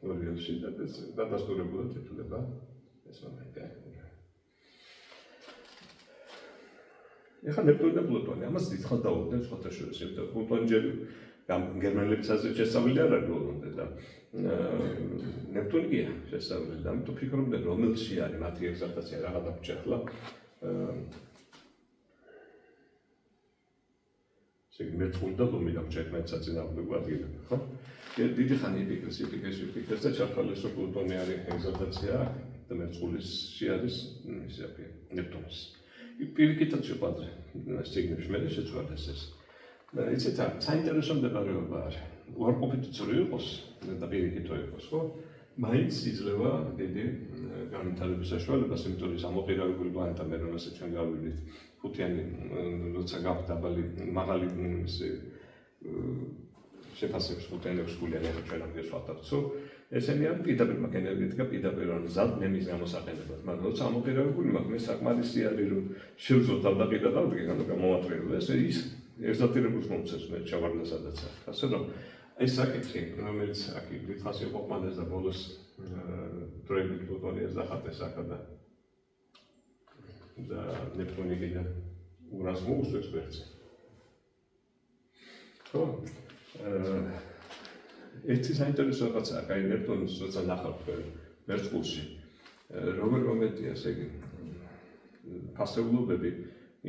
ორიელში და ეს დადასტურებულად ითვლება ეს მომენტი. ეხლა ნეპტუნი და პლუტონი, ამას დიდხანს დაუდგენ სხვათა შორის, იმიტომ რომ პლუტონი ჯერ გერმანელების აზრით შესწავლილი არ არის ბოლომდე და ნეპტუნი კი შესწავლილი, ამიტომ ფიქრობდნენ რომელში არის მათი ეგზალტაცია რა გადაგჭა ახლა. მერწყული და ლომი დაგჭა ერთმანეთს საწინააღმდეგო ადგილები, ხო? დიდი ხანი იფიქრეს და ჩახალეს რომ პლუტონი არის ეგზალტაცია და მერწყულში არის ისე ნეპტუნის. პირიქითაც შეყვადრე სიგნებში მე შეცვალეს ეს. იცით რა, საინტერესო მდებარეობა არის. უარყოფითი წური იყოს და პირიქითო იყოს, ხო? მაინც იძლევა დიდი განვითარების საშუალებას, იმიტომ რომ ამოყირავებული პლანეტა მე რომელსაც ჩვენ გავივლით, ხუთიანი როცა გაქვთ დაბალი მაღალი შეფასების ხუთიანების გულიანი ჩვენ ამგეს ვახტავცო. ესენი არის პირდაპირ მაგ ენერგეტიკა პირდაპირ რომ ზად ნემის გამოსაყენებლად, მაგრამ როცა ამოყირავებული მაქვს მე საკმარისი არის რომ შევძლოთ თავდაყიდა დავდგე გამომატყრილო ესე ის ერთადერთს მომწევს მე ჩავარდა სადაც არის. ასე რომ ეს საკითხი რომელიც აქ დიდხანს იყო ყვანეს და ბოლოს დროებით პლუტონიას დახატეს აქა და ნეპტუნი კიდე ურანს მოუსვეს ვერცი. ხო? ერთი საინტერესო რაღაცაა, კაი ნეპტუნის როცა ნახავთ მერწყულში, როგორ მომენტია ესე იგი ფასეულობები,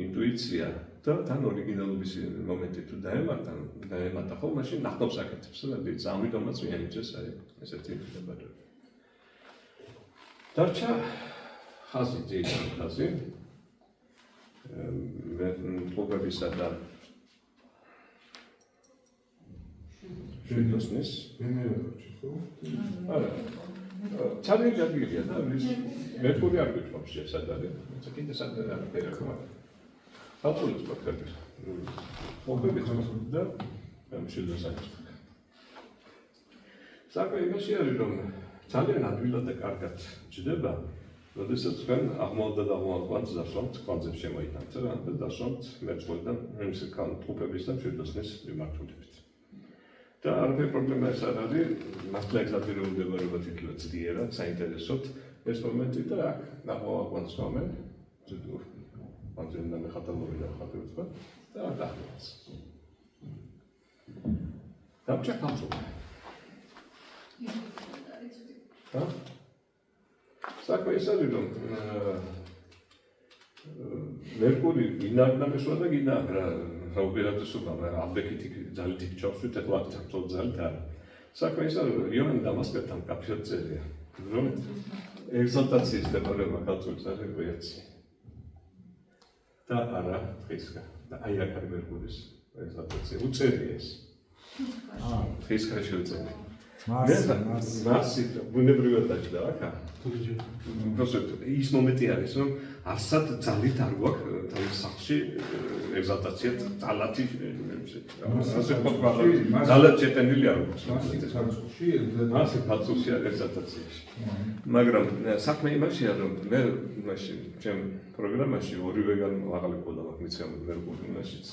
ინტუიცია და თან ორიგინალობის მომენტი თუ დაემატა ხო, მაშინ ნახავს აკეთებს და ამიტომაც მიენიჭეს აი ესეთი მდებარეობა. დარჩა ხაზი ძირითადი ხაზი ტყუპებისა და შედოსნის ვენერაში ხო? არა. ძალიან გაგიგია და მერკური არ გვითხოვს შესად არის. კიდე სადღაც არ ფერება. ხალხურიც პაკეტი. მოგებიც და შედოსნის. საქმე იმაში არის რომ ძალიან ადვილად და კარგად ჯდება, როდესაც თქვენ აღმავლად და აღმავლად დასვამთ კვანძებს შემოიტანთ რა და დასვამთ მერწყვლიდან იმის ტყუპების და შედოსნის მიმართულებით. და არაფერი პრობლემა ეს არ არის, მართლა ეგზალტირებული მდებარეობა თითქოს ძლიერად, საინტერესოდ ეს მომენტი და აქ აღმავლად swamენ, კვანძებიდან მეხატალობი და ხატებს და დახმარს. დაბჭა ხალხობა. Huh? საქმე ის არის რომ მერკური გინდა მესვა და გინდა რა უპირატესობა აბექითი ძალით ჩავშვით ეხლა აქ ძალით არა. საქმე ის არის რომ იონი დამასკერთან კაფეად წერია რომ ეგზალტაციის დაბარება ხალხურს არის ვერცი. და არა ხისკა და აი აქ არის მერკურის ეგზალტაცია უწერია ეს. ხისკა შეუწერია. მარსი ბუნებრივად დაჭდა აქა. უბრალოდ ის მომენტი არის, რომ არსად ძალით არ გვაქვს თავის სახლში ეგზალტაცია ძალათი ასე თქვა ძალად შეტენილი არ გვაქვს. მარსი ფაცულში არის ეგზალტაციაში. მაგრამ საქმე იმაშია, რომ მე მაშინ ჩემ პროგრამაში ორივე მაღალი ყოლა მაქვს მიცემული მერკურიაშიც,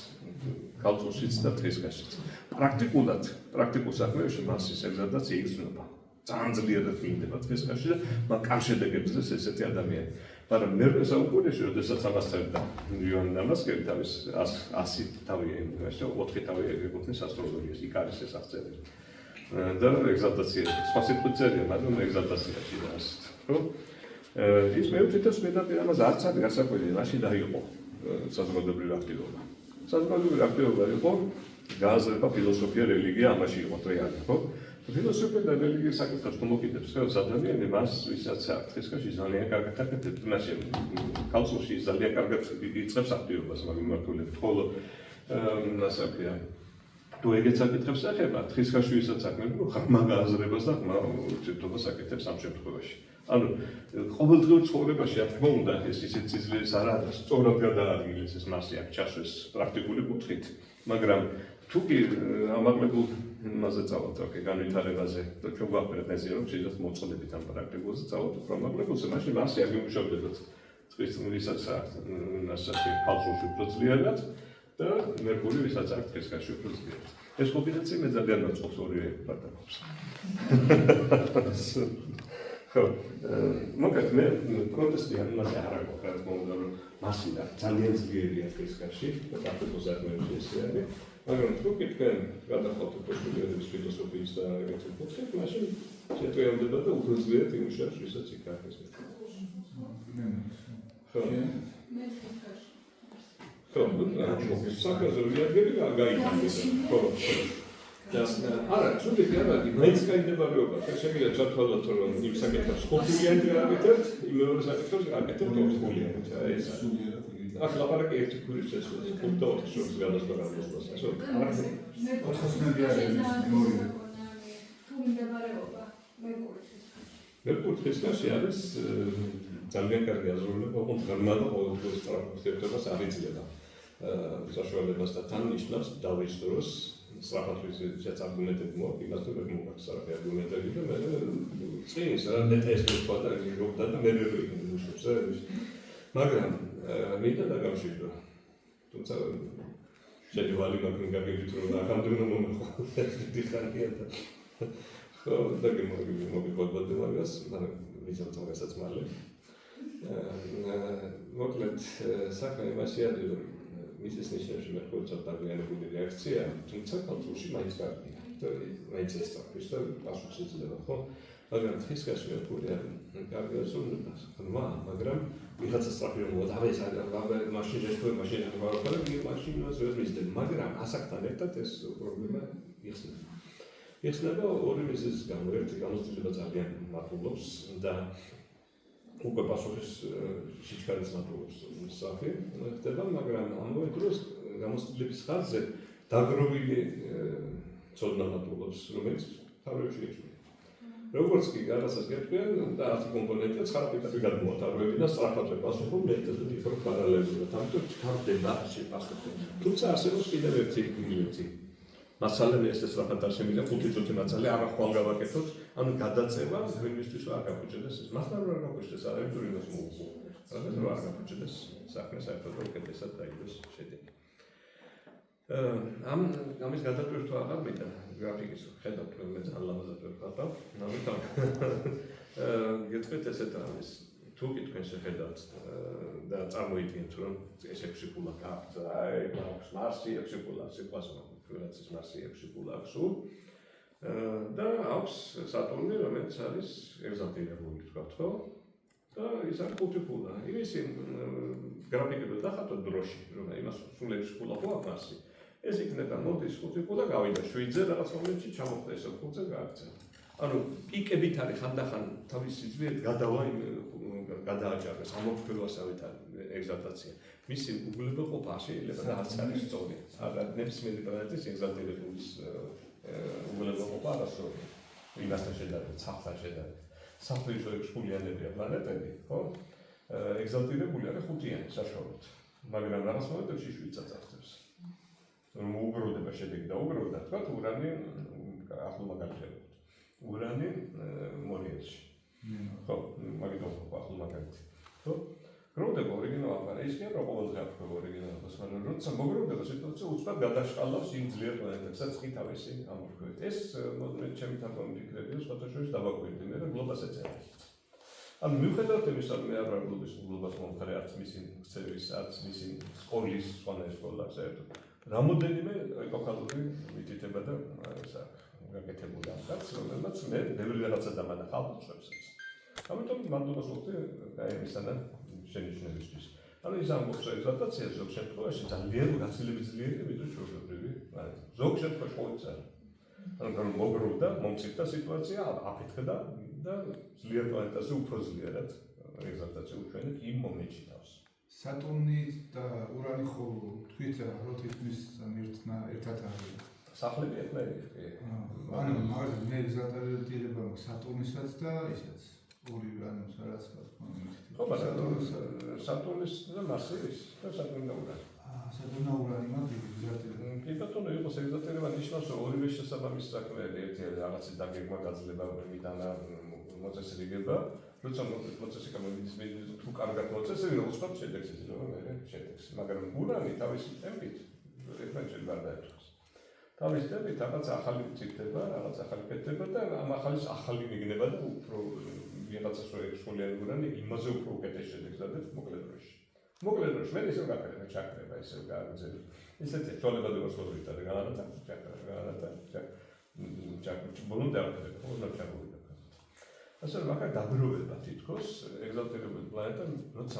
კალცულშიც და ტრისკაშიც. პრაქტიკულ საქმეებში მარსის ეგზალტაცია იგრძნობა. ძალიან ძლიერად მინდება ტრისკაში და მაგ კარ შედეგებს დღეს ესეთი ადამიანი. მაგრამ მე საუკუნეში, როდესაც ამასწრებდა იოანე დამასკელი თავის 100 თავი იმაში 4 თავი ეკუთვნის ასტროლოგიას, იქ არის ეს აღწერილი. და ეგზალტაცია, სხვა სიტყვით წერია, მაგრამ ეგზალტაციაში და ასეთ. ხო? ის მე ვთვითონ პირდაპირ ამას არც არის გასაკვირი, მაშინ დაიყო საზოგადოებრივი აქტივობა. საზოგადოებრივი აქტივობა იყო გააზრება ფილოსოფია, რელიგია, ამაში იყო რეალი, ხო? ფილოსოფია და რელიგიის საკითხებს თუ მოკიდებს, ხელს ადამიანი მას ვისაც საფრთხეში ძალიან კარგად აკეთებს, მაშინ კალცულში ძალიან კარგად იწყებს აქტივობას მაგ მიმართულებით, ხოლო ასაკია თუ ეგეც აკეთებს ახება, თხისკაში ვისაც აკეთებს, ხმა გააზრებას და ხმა ურთიერთობას აკეთებს ამ შემთხვევაში. ანუ ყოველდღიურ ცხოვრებაში რა თქმა უნდა ეს ისეთ სიძლიერეს არ არის, სწორად გადაადგილეს ეს მასი აქ ჩასვეს პრაქტიკული კუთხით, მაგრამ თუ კი ამაღლებულ მასზე წავთ, ოკეი, განვითარებაზე და ჩვენ გვაქვს პრეტენზია, რომ შეიძლება მოწყობილებით ამ პრაქტიკულზე წავთ უფრო ამაღლებულზე, მაშინ მასი არ გიმუშავდებათ წყლის ვისაც აქვს ასეთი კალცულში უფრო ძლიერად და მერკური ვისაც აქვს თხისკაში უფრო ძლიერად. ეს კომბინაცია მე ძალიან მაწყობს ორივე პარტნიორს. ხო, მოკლედ მე კონტესტი ამაზე არ აქვს, რა თქმა უნდა, რომ მასი და ძალიან ძლიერია თხისკაში და პრაქტიკულ საქმეებში ეს არის. მაგრამ თუ კი თქვენ გადახავთ პოსტულირების ფილოსოფიის და ეგეთი კუთხით, მაშინ შეწევდება და უფრო ძლიერად იმუშავებს, ვისაც იქ არის. ხო. ხო, საქმეზე ვიადგები და გაიგებთ. ხო. არა, ცუდი არა, მაინც გაინდებარეობა. შეგვიძლია ჩათვალოთ, რომ იმ საკითხებს ხუთგულიანით გააკეთებთ, იმ მეორე საკითხებს გააკეთებთ ოთხგულიანით. ეს ახლა ლაპარაკი ერთი ქულის შესვლა, 5 და 4 შორის გადასვლა გადასვლას. ასე რომ მე 4-ში არის მეორე. თუ მიმდებარეობა მერკურიში არის ძალიან კარგი აზროვნება, ოღონდ ღრმა და ყოველდღიურ სწრაფურთიერთობას არ იძლევა საშუალებას და თან ნიშნავს დავის დროს სწრაფად ვიზეც არგუმენტები მოაქვს, იმას თუ ვერ მოაქვს სწრაფი არგუმენტები და მე წინის რა ნეტესტი თქვა და გიგობდა და მე ვერ ვიმუშავებს რა ის. მაგრამ მინდა დაგამშვიდო. თუმცა შეგვალი მაგინ გაგებით რომ ახამდენო მომხო დიხანია და ხო და მოგიყვებოდი მაგას, მაგრამ ვიზამ თორესაც მალე. მოკლედ საქმე იმაში არის რომ მისის ნიშნებში მერკური ცოტა განებული რეაქცია, თუმცა კალცულში მაინც კარგია. და მაინც ეს საფრის და პასუხს იძლევა, ხო? მაგრამ თხისკაში მერკური არის კარგი აზროვნებას, ხმა, მაგრამ ვიღაცა სწრაფი რომ დავეს მაშინ ეს თუ მაშინ ვარ და მაშინაც ვერ მისდები, მაგრამ ასაკთან ერთად ეს პრობლემა იხსნება. იხსნება ორი მიზეზის გამო, ერთი გამოცდილება ძალიან მარტულობს და უკვე პასუხის სიჩქარის მარტულობს სახე ხდება, მაგრამ ამავე დროს გამოცდილების ხაზზე დაგროვილი ცოდნა მარტულობს, რომელიც თავებში ეჭვია. როგორც კი გადასას გეტყვიან და 10 კომპონენტია 9 პიტები გადმოათავრები და სწრაფად პასუხობ მეტად უფრო პარალელურად, ამიტომ ჩქარდება ასე პასუხი. თუმცა არსებობს კიდევ ერთი მილეთი. მასალები ეს სწრაფად არ შემიძლია 5 წუთი მასალე არ ახვალ გავაკეთოთ, ანუ გადაწევა ვინმისთვის არ გაგუჭდეს ეს. მასთან არ გაგუჭდეს, არა იმიტომ იმას მოუხო. რადგან არ გაგუჭდეს საქმე საერთოდ უკეთესად დაიდოს შედეგი. ამის გადატვირთვა აღარ მინდა გრაფიკის ხედავთ რომ მე ძალიან ლამაზად ვერ ხატავ, ამიტომ გეტყვით ესეთ ამის თუ კი თქვენ შეხედავთ და წარმოიდგინეთ რომ ეს 6 პულა გაქვთ, აი მაქვს მარსი 6 პულა, სიყვას რაც ის მარსი 6 პულა აქვს და აქვს სატურნი რომელიც არის ეგზალტირებული თქვათ, ხო? და ის არის 5 პულა. იმისი გრაფიკები დახატოთ დროში, რომ იმას სულ 6 პულა ხო აქვს მარსი. ეს იქნება მოდის 5 პულა გავიდა 7-ზე რაღაც მომენტში ჩამოხდა ეს 5-ზე გააქცა. ანუ პიკებით არის ხანდახან თავის სიძლიერით გადააჭარბეს ამოფრქვევასავით ეგზალტაცია. მისი უგულებელყოფა შეიძლება და არც არის სწორი. არა ნებისმიერი პლანეტის ეგზალტირებულის უგულებელყოფა არასწორია. იმასთან შედარებით, სახლთან შედარებით. სახლი ისო 6 ხულიანებია პლანეტები, ხო? ეგზალტირებული არის 5-იანი საშუალოდ. მაგრამ რაღაც მომენტებში 7 წაწახდებს. რომ უგროვდება შედეგი და უგროვდა, თქვა ურანი ახლო მაგალითად. ურანი მორიელში. ხო, მაგითო ახლო მაგალითი. ხო? გროვდება ორიგინალურად, მაგრამ ის კი არა ყოველდღე აქვს ორიგინალობას, მაგრამ როცა მოგროვდება სიტუაცია უცბად გადაშყალავს იმ ძლიერ პლანეტებსაც კი თავისი ამორფებით. ეს ჩემი თამამი ფიქრებია, სხვათა შორის დავაკვირდი მე და გლობას ეწერა. ანუ მიუხედავად იმისა, რომ მე არ ვარ გლობას მომხრე, არც მისი ქცევის, არც მისი სკოლის, სხვანაირ სკოლას საერთოდ. რამოდენიმე ეკოქალური მითითება და ესა გაკეთებული ამბაც, რომელმაც მე ბევრი რაღაცა დამანა ხალხებსაც. ამიტომ მანდობას ვუხდი აი ესანა შენიშნებისთვის. ანუ ის ამბობს ეგზალტაცია ზოგ შემთხვევაში ძალიან გაცილებით ძლიერი, ვიდრე ჩვეულებრივი, ზოგ შემთხვევაში ყოველთვის არა. ანუ მოგროვდა, მომწიფდა სიტუაცია, აფეთქდა და ძლიერ პლანეტაზე უფრო ძლიერად ეგზალტაცია უჩვენეთ იმ მომენტში თავს. სატურნი და ურანი ხო თქვით რომ თითქმის ერთად არის. სახლები ერთნაირი. ანუ მაგალითად მე ეგზალტირება მაქვს სატურნისაც და ისაც ორივე ანუ სადაც ხო, სატურნის და მარსის და სატურნი და ურანი. სატურნი და ურანი მაქვს ეგზალტირება. კი ბატონო, იყოს ეგზალტირება ნიშნავს, რომ ორივე შესაბამის საქმეები ერთი რაღაცის დაგეგმა გაძლება მიტანა მოწესრიგება, როცა მოწესრიგება მიდის თუ კარგად მოწესრიგება, უცბად შედეგს იძლევა მე შედეგს, მაგრამ ურანი თავისი ტემპით ერთმანეთს გარდაეცვალა. თავის ტემპით რაღაც ახალი ციფრება, რაღაც ახალი კეთება და ამ ახალის ახალი მიგნება და უფრო ვიღაცას რო ექსპოლიანი ურანი იმაზე უფრო უკეთეს შედეგს დადებს მოკლედ დროში. მოკლედ დროში მე ისევ გაკეთებ ჩაკრება, ისევ გააგზავნა. ისეთი ცვალებადობას ხდება და განათა ბოლომდე აღწევ, უნდა ჩაგოვიდა. ასე რომ აქ დაბრუნება თითქოს ეგზალტირებული პლანეტა, როცა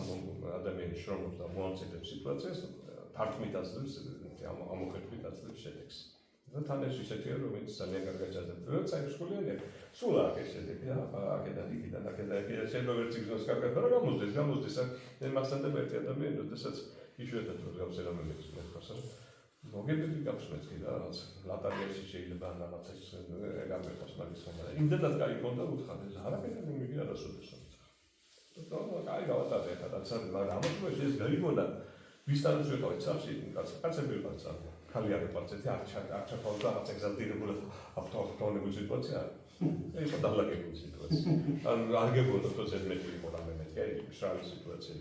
ადამიანი შრომობს და მოამცეთებს სიტუაციას, თარქმით აძლევს ამოხეთებით აძლევს შედეგს. და თან ეს ისეთია, რომელიც ძალიან კარგად ჩაძებდა. როცა ექსკოლიანია, სულ აქ ეს შედეგი, აქედან იქიდან, აქედან იქიდან შეიძლება ვერც იგზნოს კარგად, მაგრამ გამოსდეს, მახსენდება ერთი ადამიანი, როდესაც იშვიათად გავს რამე მეხსოვს. მოგებები გაფსმეთ კი და რაღაც ლატარიაში შეიძლება რაღაც ეს ეგამეთოს მაგის ხომ. იმდენად კაი ქონდა უთხარეს, არაფერი მიგი არასოდეს. და კაი გავატარე ხადაც, მაგრამ ამას ეს გაიგონა ვისთანაც ვიყავით სახში, კაცები ვიყავით სახში. ხალი არ ეპარცეთი, არ ჩაფავდა რაღაც ეგზალტირებული ავტოაქტონებული სიტუაცია. ეს დალაგებული სიტუაცია. ან არ გეგონდა თქოს ეს მეტი იყო რამე კი შრალი სიტუაცია.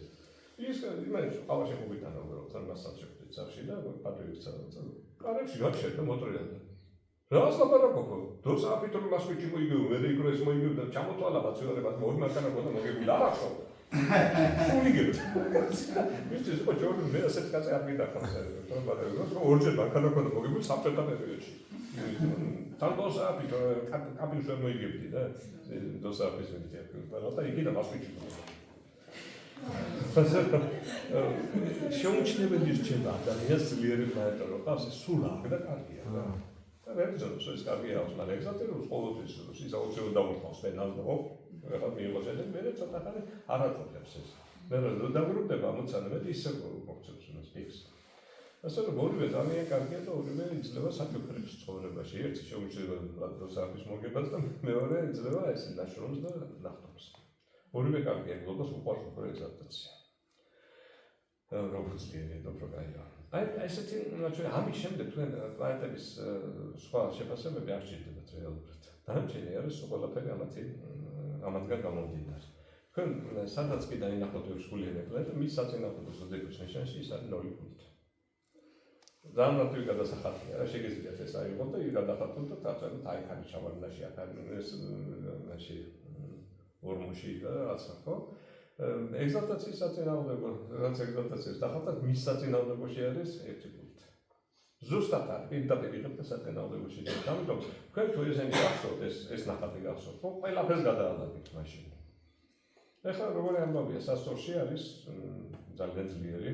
ის იმედი ყავაში მოგიტანა უბრალოდ ამ მასალში სახში და პატრიოტი წავალ. კარებში გაჩერდა მოტრიალდა. რას ლაპარაკობ? დოს აფიტრო მასვიჩი მოიგებ, მე იქრეს მოიგებ და ჩამოთვალა მაცხოვრებად მორი მანქანა გონდა მოგებული არ ახშობ. მოიგებ. ის ის ხო ჯორდან მე ასეთ კაცი არ მიდახავს. ორჯერ მანქანა გონდა მოგებული საბჭოთა პერიოდში. თან დოს აფიტრო კაპიტულს მოიგებდი და დოს აფიტრო და იქიდან მასვიჩი შეუმჩნეველი რჩება ადამიანს ძლიერი პლანეტა რო ყავს ეს სულ აქ და კარგია და ვერ ძნობს ეს კარგია აქვს მაგრამ ეგზალტირებს ყოველთვის ის აუცილებლად დაუხავს მე ნაზდო რა მიიღო შედეგი მე ცოტა ხანი არ აწოდებს ეს მე რა დაბრუნდება მოცანებად ისე მოგწევს მას ფიქს ასე რომ ორივე ძალიან კარგია და ორივე იძლევა საკუთრების ცხოვრებაში ერთი შეუმჩნეველი პროცესის მოგებას და მეორე იძლევა ეს ნაშრომს და ნახტომს ორივე კარგია გლობალს უყვარს უფრო ეგზალტაცია როგორც ძლიერი უფრო კაია აი ესეთი ჩვენ ამის შემდეგ თქვენ პლანეტების სხვა შეფასებები არ შეიძლება რეალურად დანარჩენი არის ყველაფერი ამათგან გამომდინარე თქვენ სადაც კი დაინახოთ ექსკულიანი პლანეტა მის საწინააღმდეგო ზოდიაქოს ნიშანში ის არის 0 ფუნტი ძალიან რთული გადასახადია რა შეგიძლიათ ეს აიღოთ და ის გადახადოთ და წაწევთ აი ხანი ჩავარდნაში აქ არის ნაში ორმოში და რაცა ხო ეგზალტაციის საწინააღმდეგო რაც ეგზალტაციას დახავდათ მის საწინააღმდეგოში არის 1 ფუნტი ზუსტად არის პირდაპირ იღებთ საწინააღმდეგოში ამიტომ თქვენ თუ ესენი გახსოვთ ეს ნახატი გახსოვთ ხო ყველაფერს გადაალაგეთ მაშინ ეხლა როგორი ამბავია სასწორში არის ძალიან ძლიერი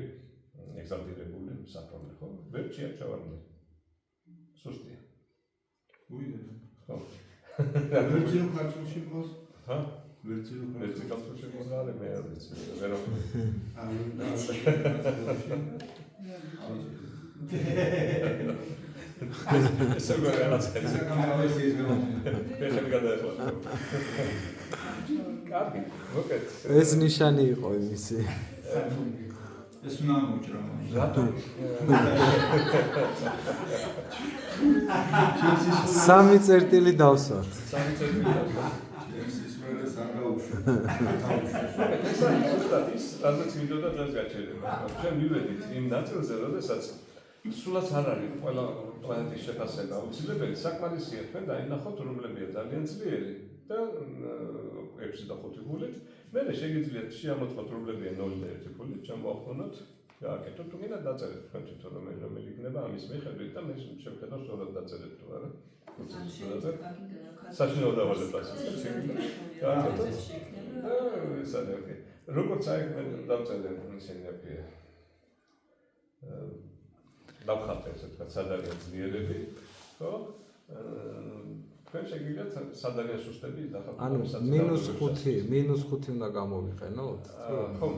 ეგზალტირებული საპრობლემო ხო ვერ ჩავარდნი სუსტია უიდე ხო ვერცი ხარჯში ყავს ჰა ვერცი ხარჯში ყავს არა მე ვერ ესე რაღაცა საკამალესი ის გამოდიოდა. ხელი გადაეხლა. კარგი, მოკეთ. ეს ნიშანი იყო იმისი. ეს უნდა მოჭრა მაგრამ. რატო? სამი წერტილი დავსვათ. სამი წერტილი დავსვათ. ეს მერე საგაუშვო. ეს არის ზუსტად ის, რაზეც მინდოდა დღეს გაჩერება. ჩვენ მივედით იმ ნაწილზე, როდესაც სულაც არ არის ყველა პლანეტის შეფასება აუცილებელი, საკმარისია თქვენ დაინახოთ, რომლებია ძალიან ძლიერი და 6.5 ფულით. მერე შეგიძლიათ შეამოწმოთ, რომლებია 0.1 ფულით, ჩამოაყრონოთ, გააკეთოთ, თუ გინდა დაწერეთ თქვენ თვითონ რომელი იქნება ამის მიხედვით და მე შევხედავ სწორად დაწერეთ თუ არა. საშინაო დავალებას გააკეთოთ. ეს არის ოკეი. როგორც აი დავწერე ისინი აფია. დავხატე ესე ვთქვათ, სად არის ძლიერები, ხო? თქვენ შეგიძლიათ სად არის სუსტები დახატოთ. ანუ -5 უნდა გამოვიყენოთ? ხო.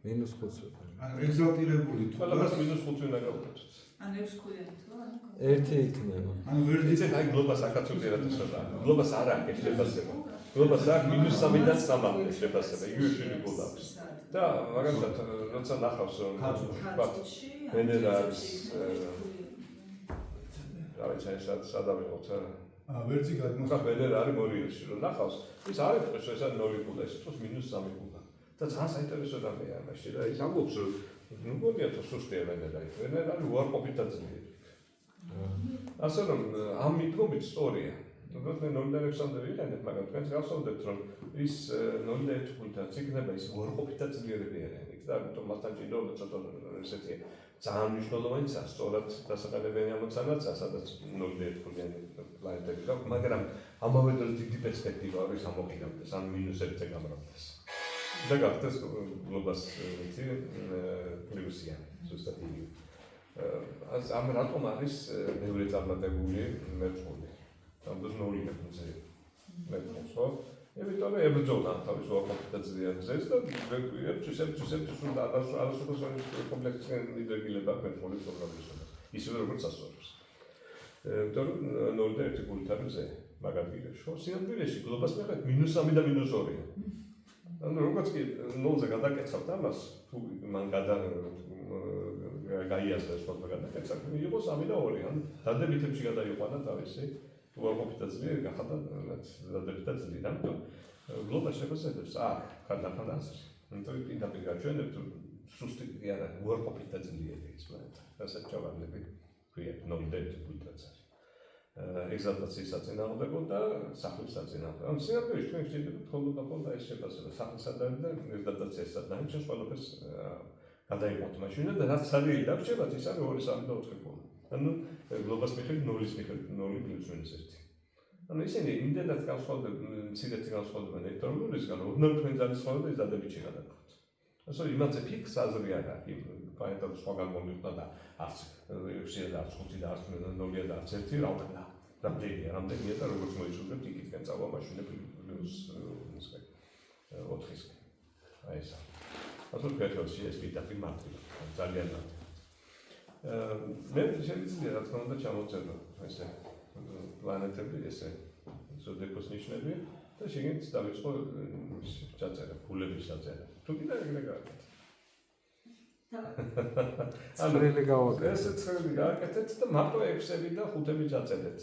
-5. ანუ ეგზალტირებული თუ ყველაფერს -5 უნდა გავუკეთოთ. ან 6 ქვიანი თუ არა? ერთი იქნება. ანუ ვერ იცით აი გლობას აკაცუძიერად ესება. გლობას არ აქვს შეფასება. გლობას აქვს -3-დან 3-მდე შეფასება. იუშვილი გლობს. და მაგალითად როცა ნახავს რომ ვენერას რა ვიცი ეს სადავიღოთ ვერცი გადმოსა. ვენერა არის მორიელში რომ ნახავს ის არის ეს არის 0 კულა ეს თქოს -3 კულა და ძალიან საინტერესო რამეა მაშინ რა ის ამბობს რომ ნუ გონია თუ სუსტია ვენერა არის უარყოფით დაძლიერი ასე რომ ამ მიდგომით სწორია როდესაც 0.6-მდე ვიყენებ მაგრამ თქვენს გასწავლდეთ რომ ის 0.1 კულთაც იქნება ის უარყოფით დაძლიერები არიან და ამიტომ მასთან ჭირდება ცოტა ესეთი ძალიან მნიშვნელოვანია სწორად დასაყენებელი ამოცანაც სადაც 0.1 კულიანი პლანეტები გაქვს მაგრამ ამავე დროს დიდი პერსპექტივა არის ამოყიდავდეს ან -1-ზე გამრავლდეს და გახდეს გლობას ვიცი პლუსია ზუსტად იგი ამ რატომ არის მეორე წარმატებული მერწყული ამ დროს 0 ფუნქცია მერწყულს ხო იმიტომ რომ ებრძოლა თავის უარყოფით დაძლიერებას და ერთის უნდა არასოდეს კომპლექსი იდეგილება მერწყულის პროგრამის ისევე როგორც სასწავლოს იმიტომ რომ 0.1 კულტურაზე მაგალითად ხო სინამდვილეში გლობას მიხედვით -3 და -2-ია ანუ როგორც კი 0-ზე გადაკეცავთ ამას თუ მან გაიაზრეს ხოლმე გადაკეცავთ მიიღო 3 და 2 ან დადებითებში გადაიყვანა თავისი უარყოფით დაძლიერი გახადა დადებითი დაძლიერი ამიტომ გლობას შეფასებებს ხანდახან აზრი იმიტომ პირდაპირ გაჩვენებთ რომ სუსტი კი არა უარყოფით დაძლიერი ის პლანეტა რასაც ჩავარდები ქვია 0.1 კულტურაც ეგზალტაციის საწინააღმდეგო და სახლის საწინააღმდეგო. ამ სინამდვილეში თქვენ შეიძლება ხოლმე და ეს შეფასება სახლისადმი და ეგზალტაციასთან დაიჭერს ყველაფერს გადაიყვანთ მაშინ და რაც სარიელი დაგჭირათ ის არის 2, 3 და 4 კულა. ანუ გლობას მიხედვით 0-ის მიხედვით 0 + -1. ანუ ისინი იმდენად განსხვავდებიან, მცირედი განსხვავდებიან ელექტრონულისგან, ოდნავ თქვენ ძალისხმევები და დადებითი გადაგხოთ. ასე იმაზე ფიქს აზრი არ აქვს იმ პლანეტაზე სხვაგან მომიხვდა და არც 6 და 5 და 0 და 1 რა ვქნა. რამდენია და როგორც მოიწოდეთ იქითკენ წავა მაშინები +4-ისკენ. აი ეს. ასე ვქეთევში ეს პირდაპირ მარტივი, ძალიან მარტივი. მე შეიძლება რა თქმა უნდა ჩამოწერო ესე პლანეტები ესე ზოდიაკოს ნიშნები და შეგიძლიათ დავიწყო ჩაწერა ფულების ჩაწერა. თუ კიდე ეგრე გააკეთეთ. ცხრილი გავაკეთეთ. ეს ცხრილი გააკეთეთ და მარტო 6-ები და 5-ები ჩაწერეთ.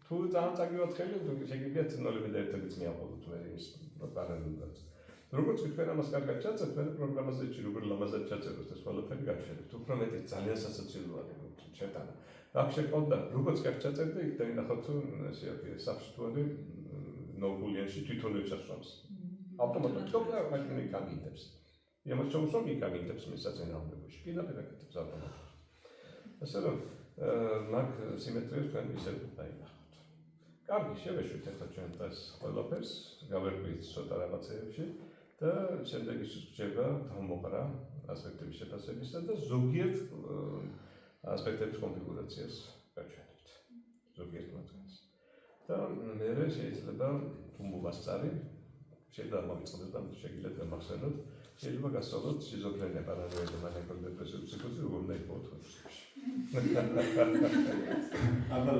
თუ ძალიან წაგივათ ხელი, შეგიძლიათ 0-ები და 1-ებიც მიაყოლოთ მე ის პარალელურად. როგორც თქვენ ამას კარგად ჩაწერთ, მე პროგრამაზე როგორ ლამაზად ჩაწეროთ ეს ყველაფერი გაჩვენებთ. უფრო მეტი ძალიან სასაცილოა შეტანა. აქ შეყავდა, როგორც კარგად ჩაწერთ და იქ დაინახავთ თუ ესე აქ საფშტუარი ნოულიანში თვითონვე ჩასვამს. ავტომატურად მაშინი გამიგდებს. იმას ჩაუსვამ იქ გამიგდებს მის საწინააღმდეგოში. პირდაპირ აკეთებს ავტომატურად. ასე რომ მაგ სიმეტრიას თქვენ ისე დაინახავთ. კარგი, შევეშვით ახლა ჩვენ ეს ყველაფერს, გავერკვით ცოტა რაღაცეებში და შემდეგ ის რჩება თავმოყრა ასპექტების შეფასებისა და ზოგიერთ ასპექტების კონფიგურაციას გაჩვენებთ. ზოგიერთ მათგანს. და მე შეიძლება თუ მოვასწარი, შეიძლება მოვიწყდეთ და შეგიძლიათ გამახსენოთ, შეიძლება გასწავლოთ შიზოფრენია, პარანოია და მანიაკალური დეპრესიული ფსიქოზი, როგორ უნდა იყოს თქვენში. აბა